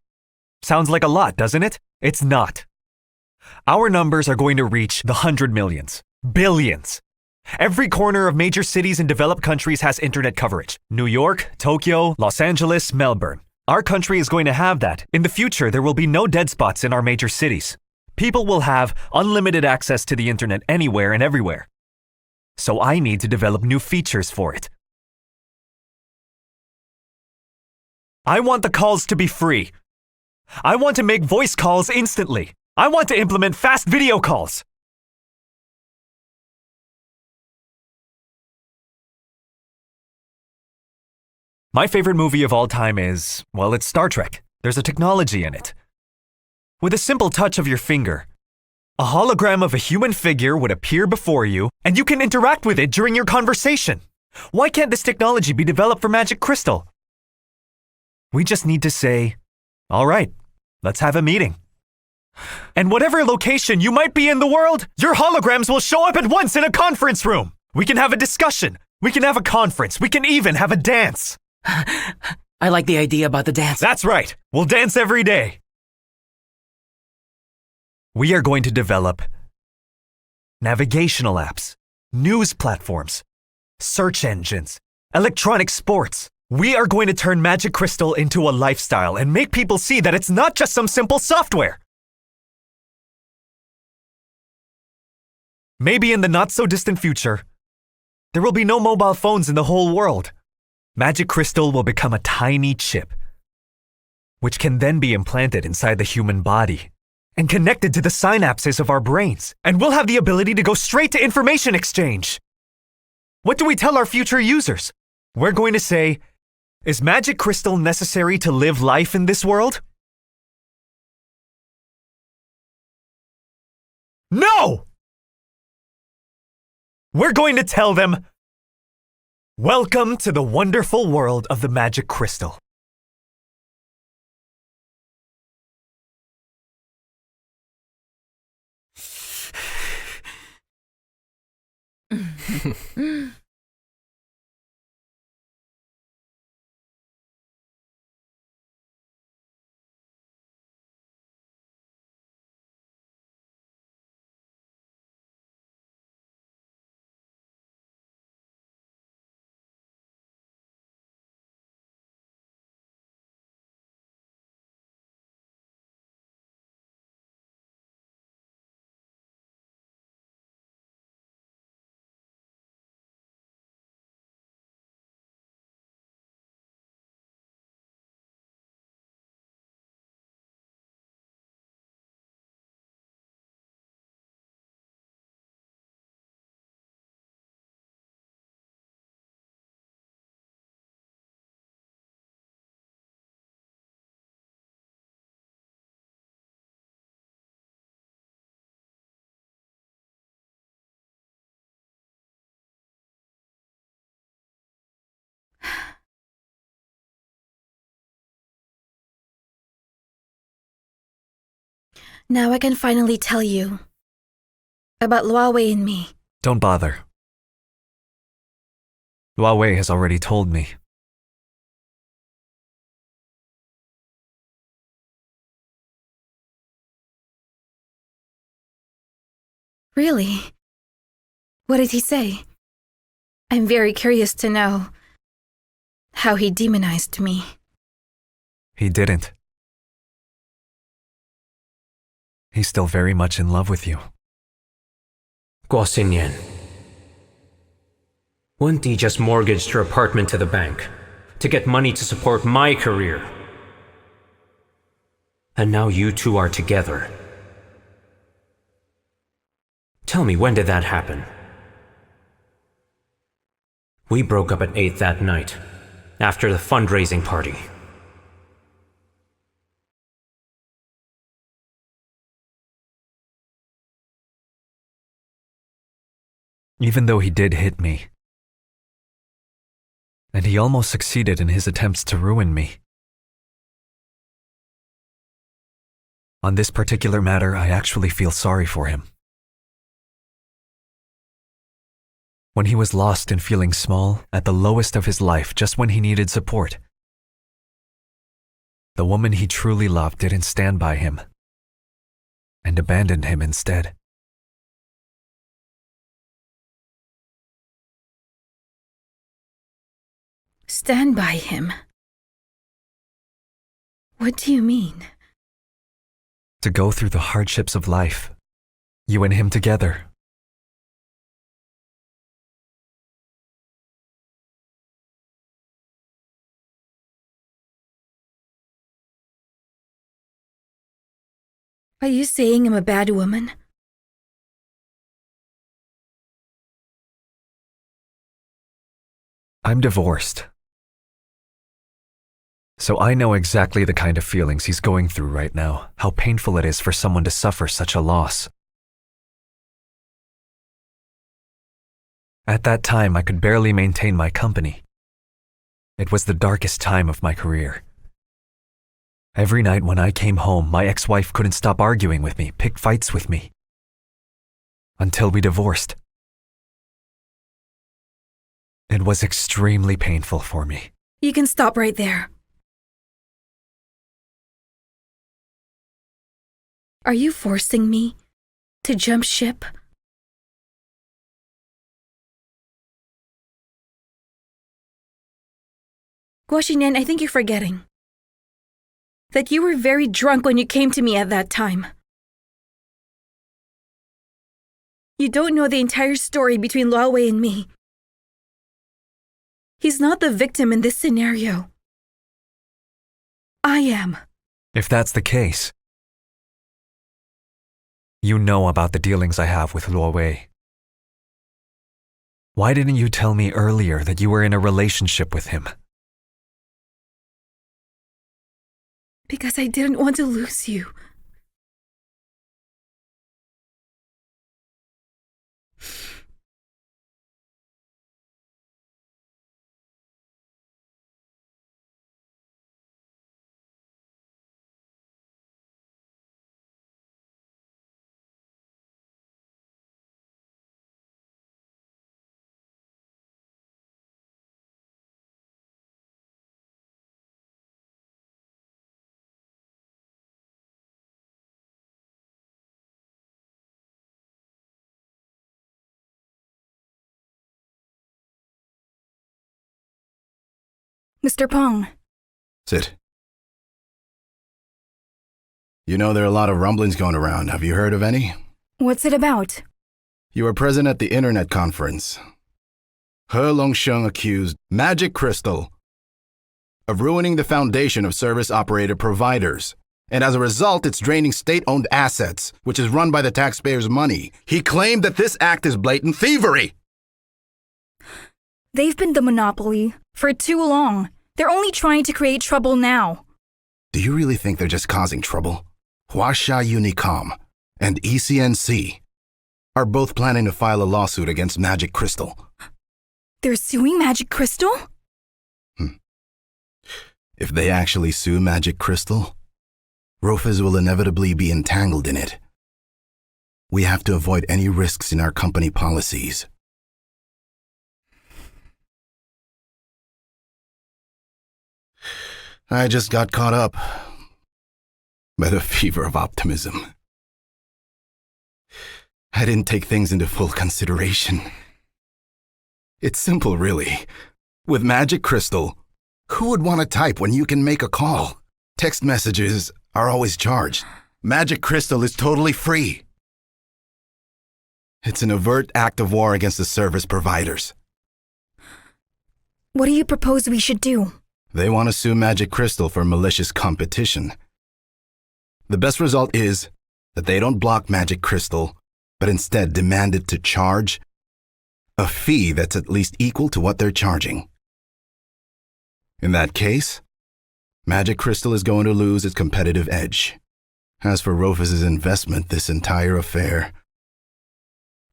Sounds like a lot, doesn't it? It's not. Our numbers are going to reach the 100 millions, billions. Every corner of major cities in developed countries has internet coverage. New York, Tokyo, Los Angeles, Melbourne. Our country is going to have that. In the future, there will be no dead spots in our major cities. People will have unlimited access to the internet anywhere and everywhere. So I need to develop new features for it. I want the calls to be free. I want to make voice calls instantly. I want to implement fast video calls. My favorite movie of all time is, well, it's Star Trek. There's a technology in it. With a simple touch of your finger, a hologram of a human figure would appear before you, and you can interact with it during your conversation. Why can't this technology be developed for Magic Crystal? We just need to say, all right, let's have a meeting. And whatever location you might be in the world, your holograms will show up at once in a conference room. We can have a discussion. We can have a conference. We can even have a dance. I like the idea about the dance. That's right. We'll dance every day. We are going to develop navigational apps, news platforms, search engines, electronic sports. We are going to turn Magic Crystal into a lifestyle and make people see that it's not just some simple software. Maybe in the not-so-distant future, there will be no mobile phones in the whole world. Magic Crystal will become a tiny chip, which can then be implanted inside the human body and connected to the synapses of our brains, and we'll have the ability to go straight to information exchange. What do we tell our future users? We're going to say, is magic crystal necessary to live life in this world? No! We're going to tell them, welcome to the wonderful world of the magic crystal. Now I can finally tell you about Luawei and me. Don't bother. Luawei has already told me. Really? What did he say? I'm very curious to know how he demonized me. He didn't. He's still very much in love with you. Guo Xinyan. Wendy just mortgaged her apartment to the bank to get money to support my career. And now you two are together. Tell me, when did that happen? We broke up at 8 that night, after the fundraising party. Even though he did hit me, and he almost succeeded in his attempts to ruin me. On this particular matter, I actually feel sorry for him. When he was lost and feeling small, at the lowest of his life, just when he needed support, the woman he truly loved didn't stand by him and abandoned him instead. Stand by him? What do you mean? To go through the hardships of life, you and him together. Are you saying I'm a bad woman? I'm divorced. So I know exactly the kind of feelings he's going through right now, how painful it is for someone to suffer such a loss. At that time, I could barely maintain my company. It was the darkest time of my career. Every night when I came home, my ex-wife couldn't stop arguing with me, pick fights with me. Until we divorced. It was extremely painful for me. You can stop right there. Are you forcing me to jump ship? Guo Xinyan, I think you're forgetting that you were very drunk when you came to me at that time. You don't know the entire story between Luawei and me. He's not the victim in this scenario. I am. If that's the case, You know about the dealings I have with Luo Wei. Why didn't you tell me earlier that you were in a relationship with him? Because I didn't want to lose you. Mr. Peng, Sit. You know there are a lot of rumblings going around. Have you heard of any? what's it about? You were present at the internet conference. He Longsheng accused Magic Crystal of ruining the foundation of service-operated providers. And as a result, it's draining state-owned assets, which is run by the taxpayers' money. He claimed that this act is blatant thievery. They've been the monopoly for too long. They're only trying to create trouble now. Do you really think they're just causing trouble? Huasha Unicom and ECNC are both planning to file a lawsuit against Magic Crystal. They're suing Magic Crystal? If they actually sue Magic Crystal, Rufus will inevitably be entangled in it. We have to avoid any risks in our company policies. I just got caught up by the fever of optimism. I didn't take things into full consideration. It's simple, really. With Magic Crystal, who would want to type when you can make a call? Text messages are always charged. Magic Crystal is totally free. It's an overt act of war against the service providers. What do you propose we should do? They want to sue Magic Crystal for malicious competition. The best result is that they don't block Magic Crystal, but instead demand it to charge a fee that's at least equal to what they're charging. In that case, Magic Crystal is going to lose its competitive edge. As for Rufus's investment, this entire affair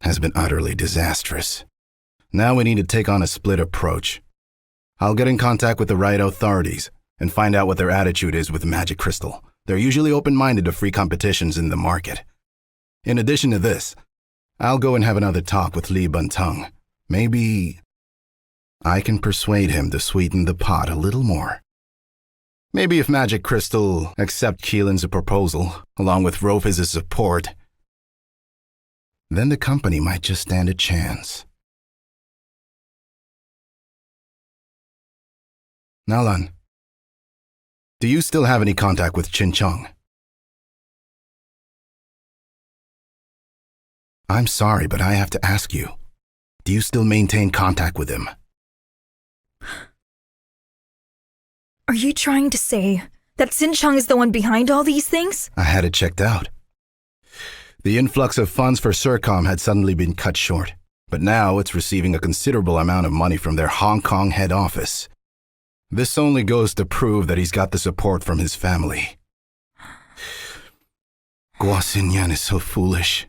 has been utterly disastrous. Now we need to take on a split approach. I'll get in contact with the right authorities and find out what their attitude is with Magic Crystal. They're usually open-minded to free competitions in the market. In addition to this, I'll go and have another talk with Li Buntong. Maybe I can persuade him to sweeten the pot a little more. Maybe if Magic Crystal accept Keelan's proposal, along with Rufus's support, then the company might just stand a chance. Nalan, do you still have any contact with Chin Chong? I'm sorry, but I have to ask you. Do you still maintain contact with him? Are you trying to say that Sin Chung is the one behind all these things? I had it checked out. The influx of funds for Sercom had suddenly been cut short, but now it's receiving a considerable amount of money from their Hong Kong head office. This only goes to prove that he's got the support from his family. Guo Xinyan is so foolish.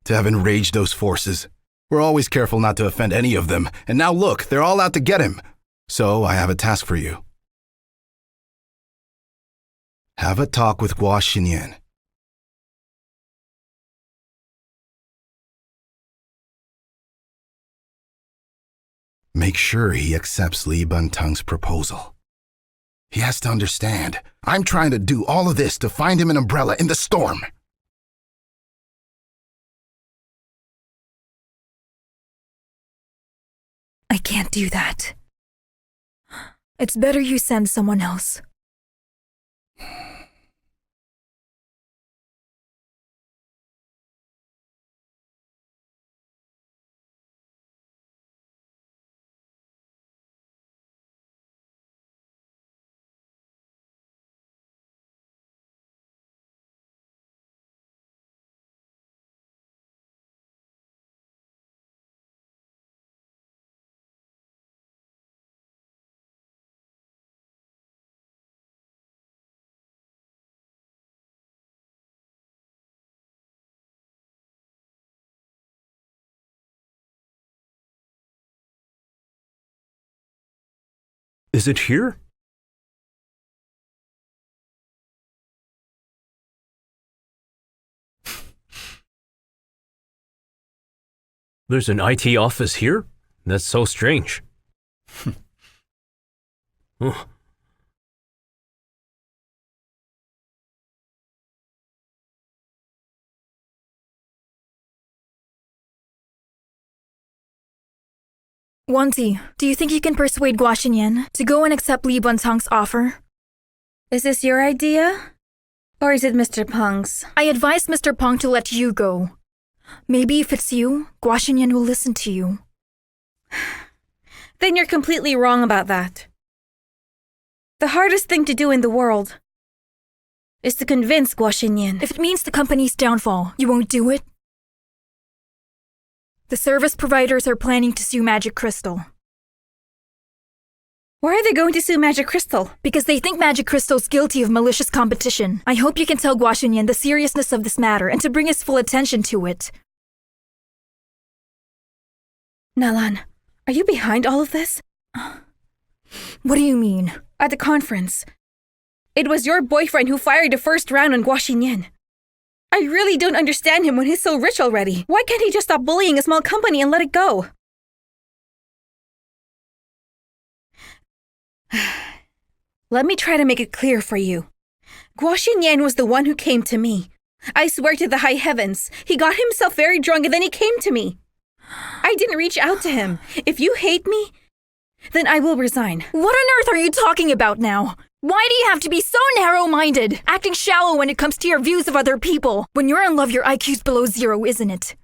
To have enraged those forces. We're always careful not to offend any of them, and now look, they're all out to get him. So I have a task for you. Have a talk with Guo Xinyan. Make sure he accepts Li Buntong's proposal. He has to understand, I'm trying to do all of this to find him an umbrella in the storm. I can't do that. It's better you send someone else. Is it here? There's an IT office here? That's so strange. Oh. Wanti, do you think you can persuade Gua Xinyan to go and accept Li Buntang's offer? Is this your idea? Or is it Mr. Peng's? I advised Mr. Peng to let you go. Maybe if it's you, Gua Xinyan will listen to you. Then you're completely wrong about that. The hardest thing to do in the world is to convince Gua Xinyan. If it means the company's downfall, you won't do it? The service providers are planning to sue Magic Crystal. Why are they going to sue Magic Crystal? Because they think Magic Crystal's guilty of malicious competition. I hope you can tell Gua Xinyan the seriousness of this matter and to bring his full attention to it. Nalan, are you behind all of this? What do you mean? At the conference, it was your boyfriend who fired the first round on Gua Xinyan. I really don't understand him when he's so rich already. Why can't he just stop bullying a small company and let it go? Let me try to make it clear for you. Gua Xinyan was the one who came to me. I swear to the high heavens, he got himself very drunk and then he came to me. I didn't reach out to him. If you hate me, then I will resign. What on earth are you talking about now? Why do you have to be so narrow-minded, acting shallow when it comes to your views of other people? When you're in love, your IQ's below zero, isn't it?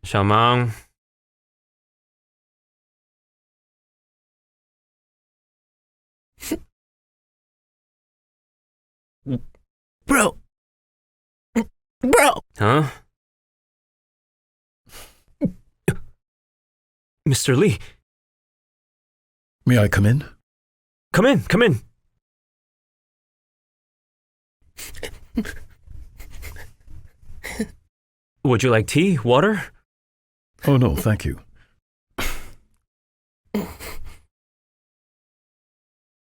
Xiaomang. Bro! Bro! Huh? Mr. Li, May I come in? come in, come in. Would you like tea, water? Oh no, thank you.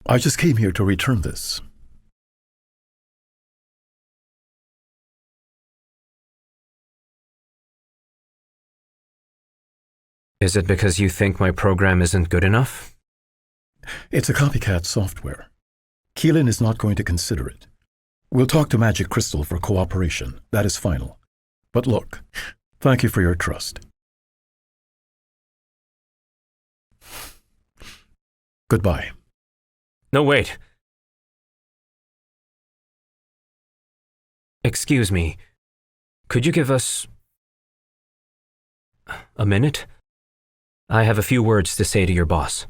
I just came here to return this. Is it because you think my program isn't good enough? It's a copycat software. Keelan is not going to consider it. We'll talk to Magic Crystal for cooperation. That is final. But look, thank you for your trust. Goodbye. No, wait. Excuse me. Could you give us a minute? I have a few words to say to your boss.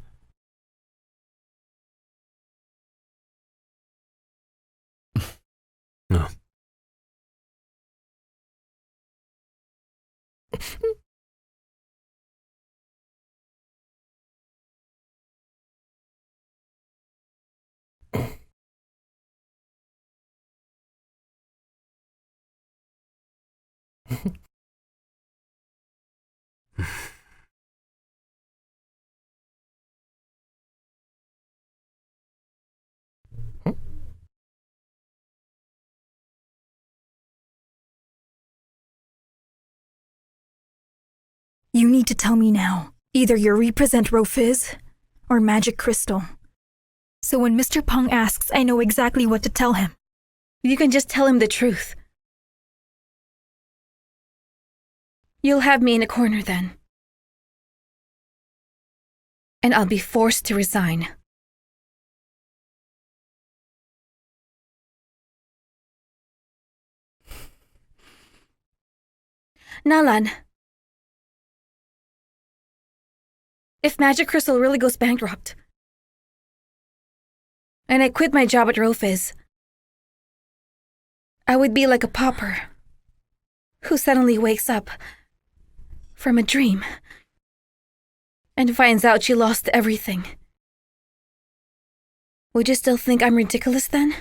No. You need to tell me now. Either you represent Rofiz or Magic Crystal. So when Mr. Peng asks, I know exactly what to tell him. You can just tell him the truth. You'll have me in a corner then. And I'll be forced to resign. Nalan, if Magic Crystal really goes bankrupt, and I quit my job at Rofiz, I would be like a pauper who suddenly wakes up from a dream and finds out she lost everything. Would you still think I'm ridiculous then?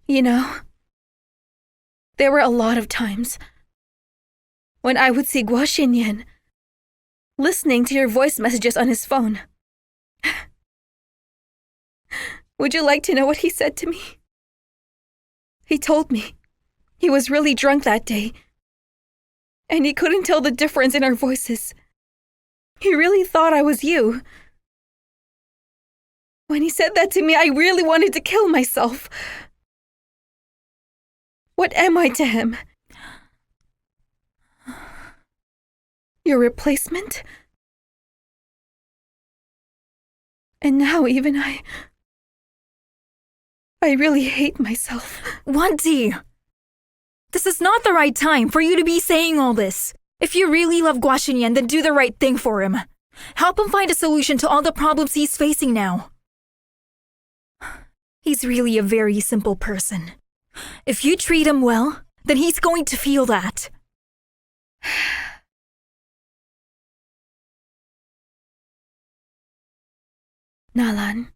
You know, there were a lot of times when I would see Guo Xinyan listening to your voice messages on his phone. Would you like to know what he said to me? He told me he was really drunk that day, and he couldn't tell the difference in our voices. He really thought I was you. When he said that to me, I really wanted to kill myself. What am I to him? Your replacement? And now even I really hate myself. Wanti! This is not the right time for you to be saying all this. If you really love Guo Xinyan, then do the right thing for him. Help him find a solution to all the problems he's facing now. He's really a very simple person. If you treat him well, then he's going to feel that. Nalan,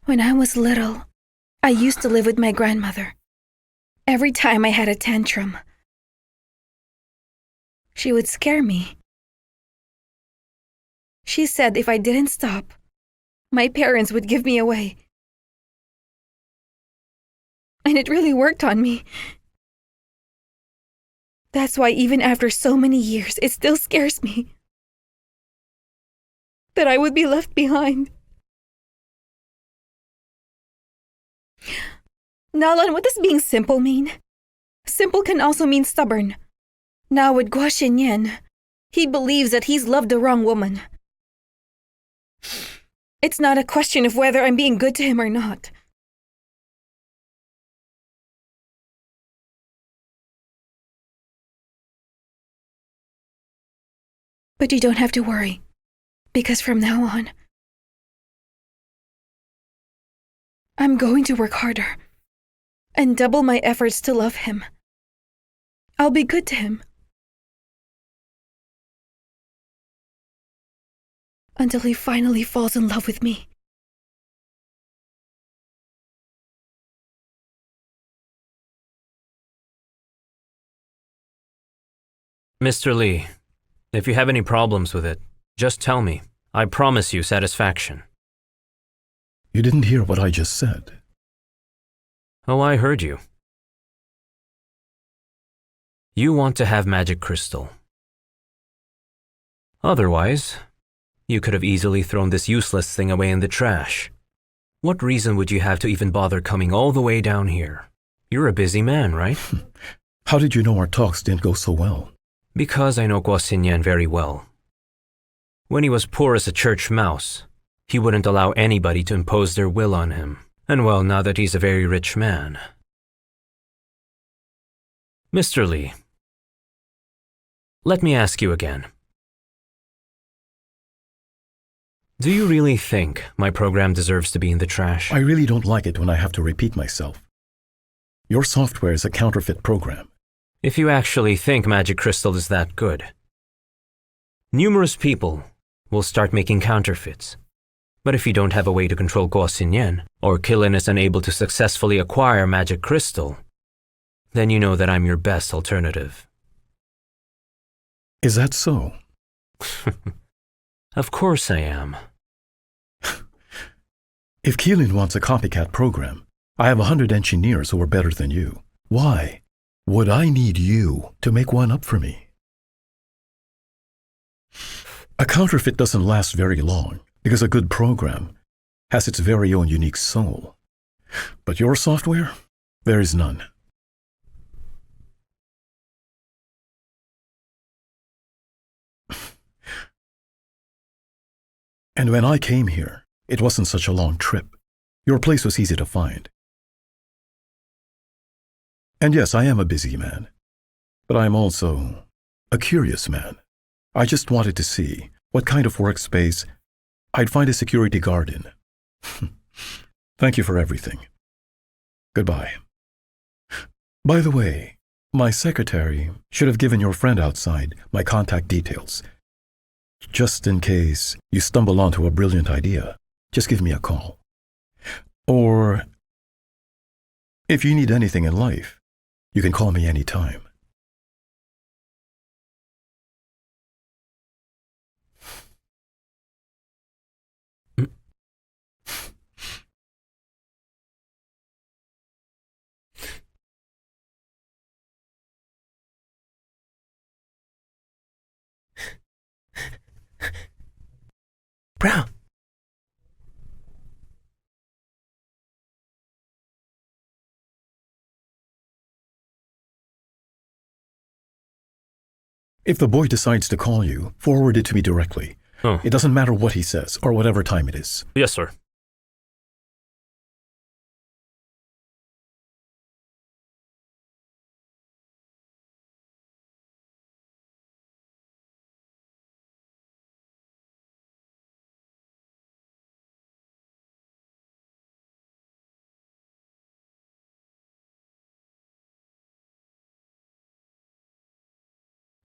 when I was little, I used to live with my grandmother. Every time I had a tantrum, she would scare me. She said if I didn't stop, my parents would give me away. And it really worked on me. That's why even after so many years, it still scares me that I would be left behind. Nalan, what does being simple mean? Simple can also mean stubborn. Now with Guo Xinyan, he believes that he's loved the wrong woman. It's not a question of whether I'm being good to him or not. But you don't have to worry, because from now on, I'm going to work harder and double my efforts to love him. I'll be good to him. Until he finally falls in love with me. Mr. Lee, if you have any problems with it, just tell me. I promise you satisfaction. You didn't hear what I just said. Oh, I heard you. You want to have magic crystal. Otherwise, you could have easily thrown this useless thing away in the trash. What reason would you have to even bother coming all the way down here? You're a busy man, right? How did you know our talks didn't go so well? Because I know Guo Xinyan very well. When he was poor as a church mouse, he wouldn't allow anybody to impose their will on him. And well, now that he's a very rich man. Mr. Lee, let me ask you again. Do you really think my program deserves to be in the trash? I really don't like it when I have to repeat myself. Your software is a counterfeit program. If you actually think Magic Crystal is that good, numerous people will start making counterfeits. But if you don't have a way to control Guo Xinyan, or Qilin is unable to successfully acquire Magic Crystal, then you know that I'm your best alternative. Is that so? Of course I am. If Qilin wants a copycat program, I have 100 engineers who are better than you. Why would I need you to make one up for me? A counterfeit doesn't last very long, because a good program has its very own unique soul. But your software, there is none. And when I came here, it wasn't such a long trip. Your place was easy to find. And yes, I am a busy man, but I am also a curious man. I just wanted to see what kind of workspace I'd find a security guard in. Thank you for everything. Goodbye. By the way, my secretary should have given your friend outside my contact details. Just in case you stumble onto a brilliant idea, just give me a call. Or if you need anything in life, you can call me anytime. Brown. If the boy decides to call you, forward it to me directly. Oh. It doesn't matter what he says or whatever time it is. Yes, sir.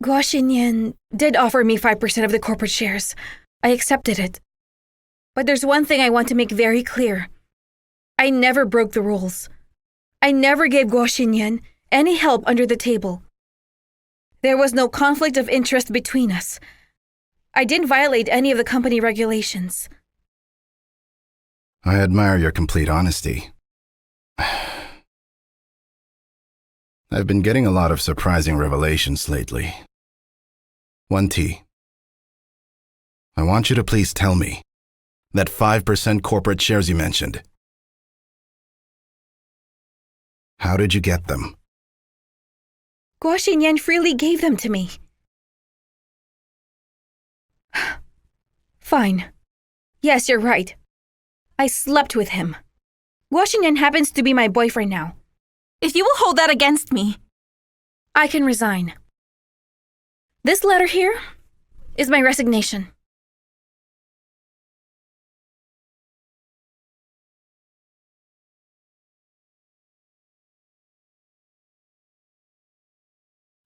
Guo Xinyan did offer me 5% of the corporate shares. I accepted it. But there's one thing I want to make very clear. I never broke the rules. I never gave Guo Xinyan any help under the table. There was no conflict of interest between us. I didn't violate any of the company regulations. I admire your complete honesty. I've been getting a lot of surprising revelations lately. 1T. I want you to please tell me that 5% corporate shares you mentioned. How did you get them? Guo Xinyan freely gave them to me. Fine. Yes, you're right. I slept with him. Guo Xinyan happens to be my boyfriend now. If you will hold that against me, I can resign. This letter here is my resignation.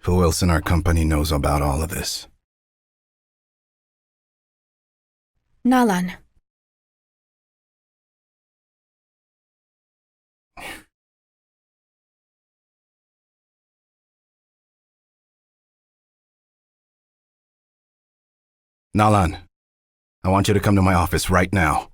Who else in our company knows about all of this? Nalan. Nalan, I want you to come to my office right now.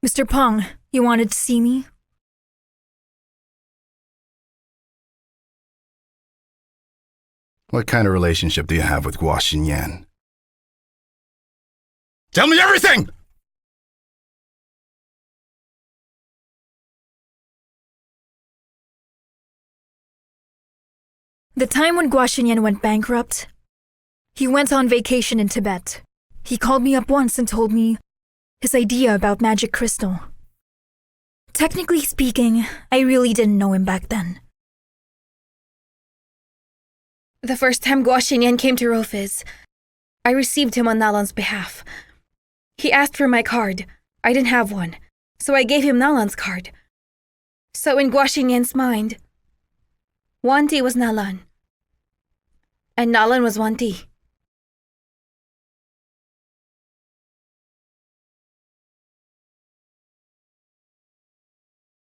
Mr. Peng, you wanted to see me? What kind of relationship do you have with Guo Xinyan? Tell me everything! The time when Guo Xinyan went bankrupt, he went on vacation in Tibet. He called me up once and told me his idea about magic crystal. Technically speaking, I really didn't know him back then. The first time Guo Xinyan came to Rofiz, I received him on Nalan's behalf. He asked for my card. I didn't have one, so I gave him Nalan's card. So in Guo Xinyan's mind, 1T was Nalan, and Nalan was 1T.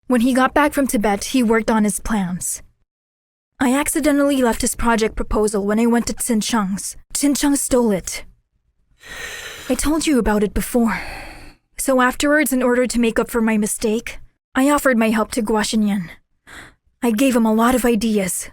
When he got back from Tibet, he worked on his plans. I accidentally left his project proposal when I went to Xincheng's. Xincheng stole it. I told you about it before. So afterwards, in order to make up for my mistake, I offered my help to Guo Xinyan. I gave him a lot of ideas.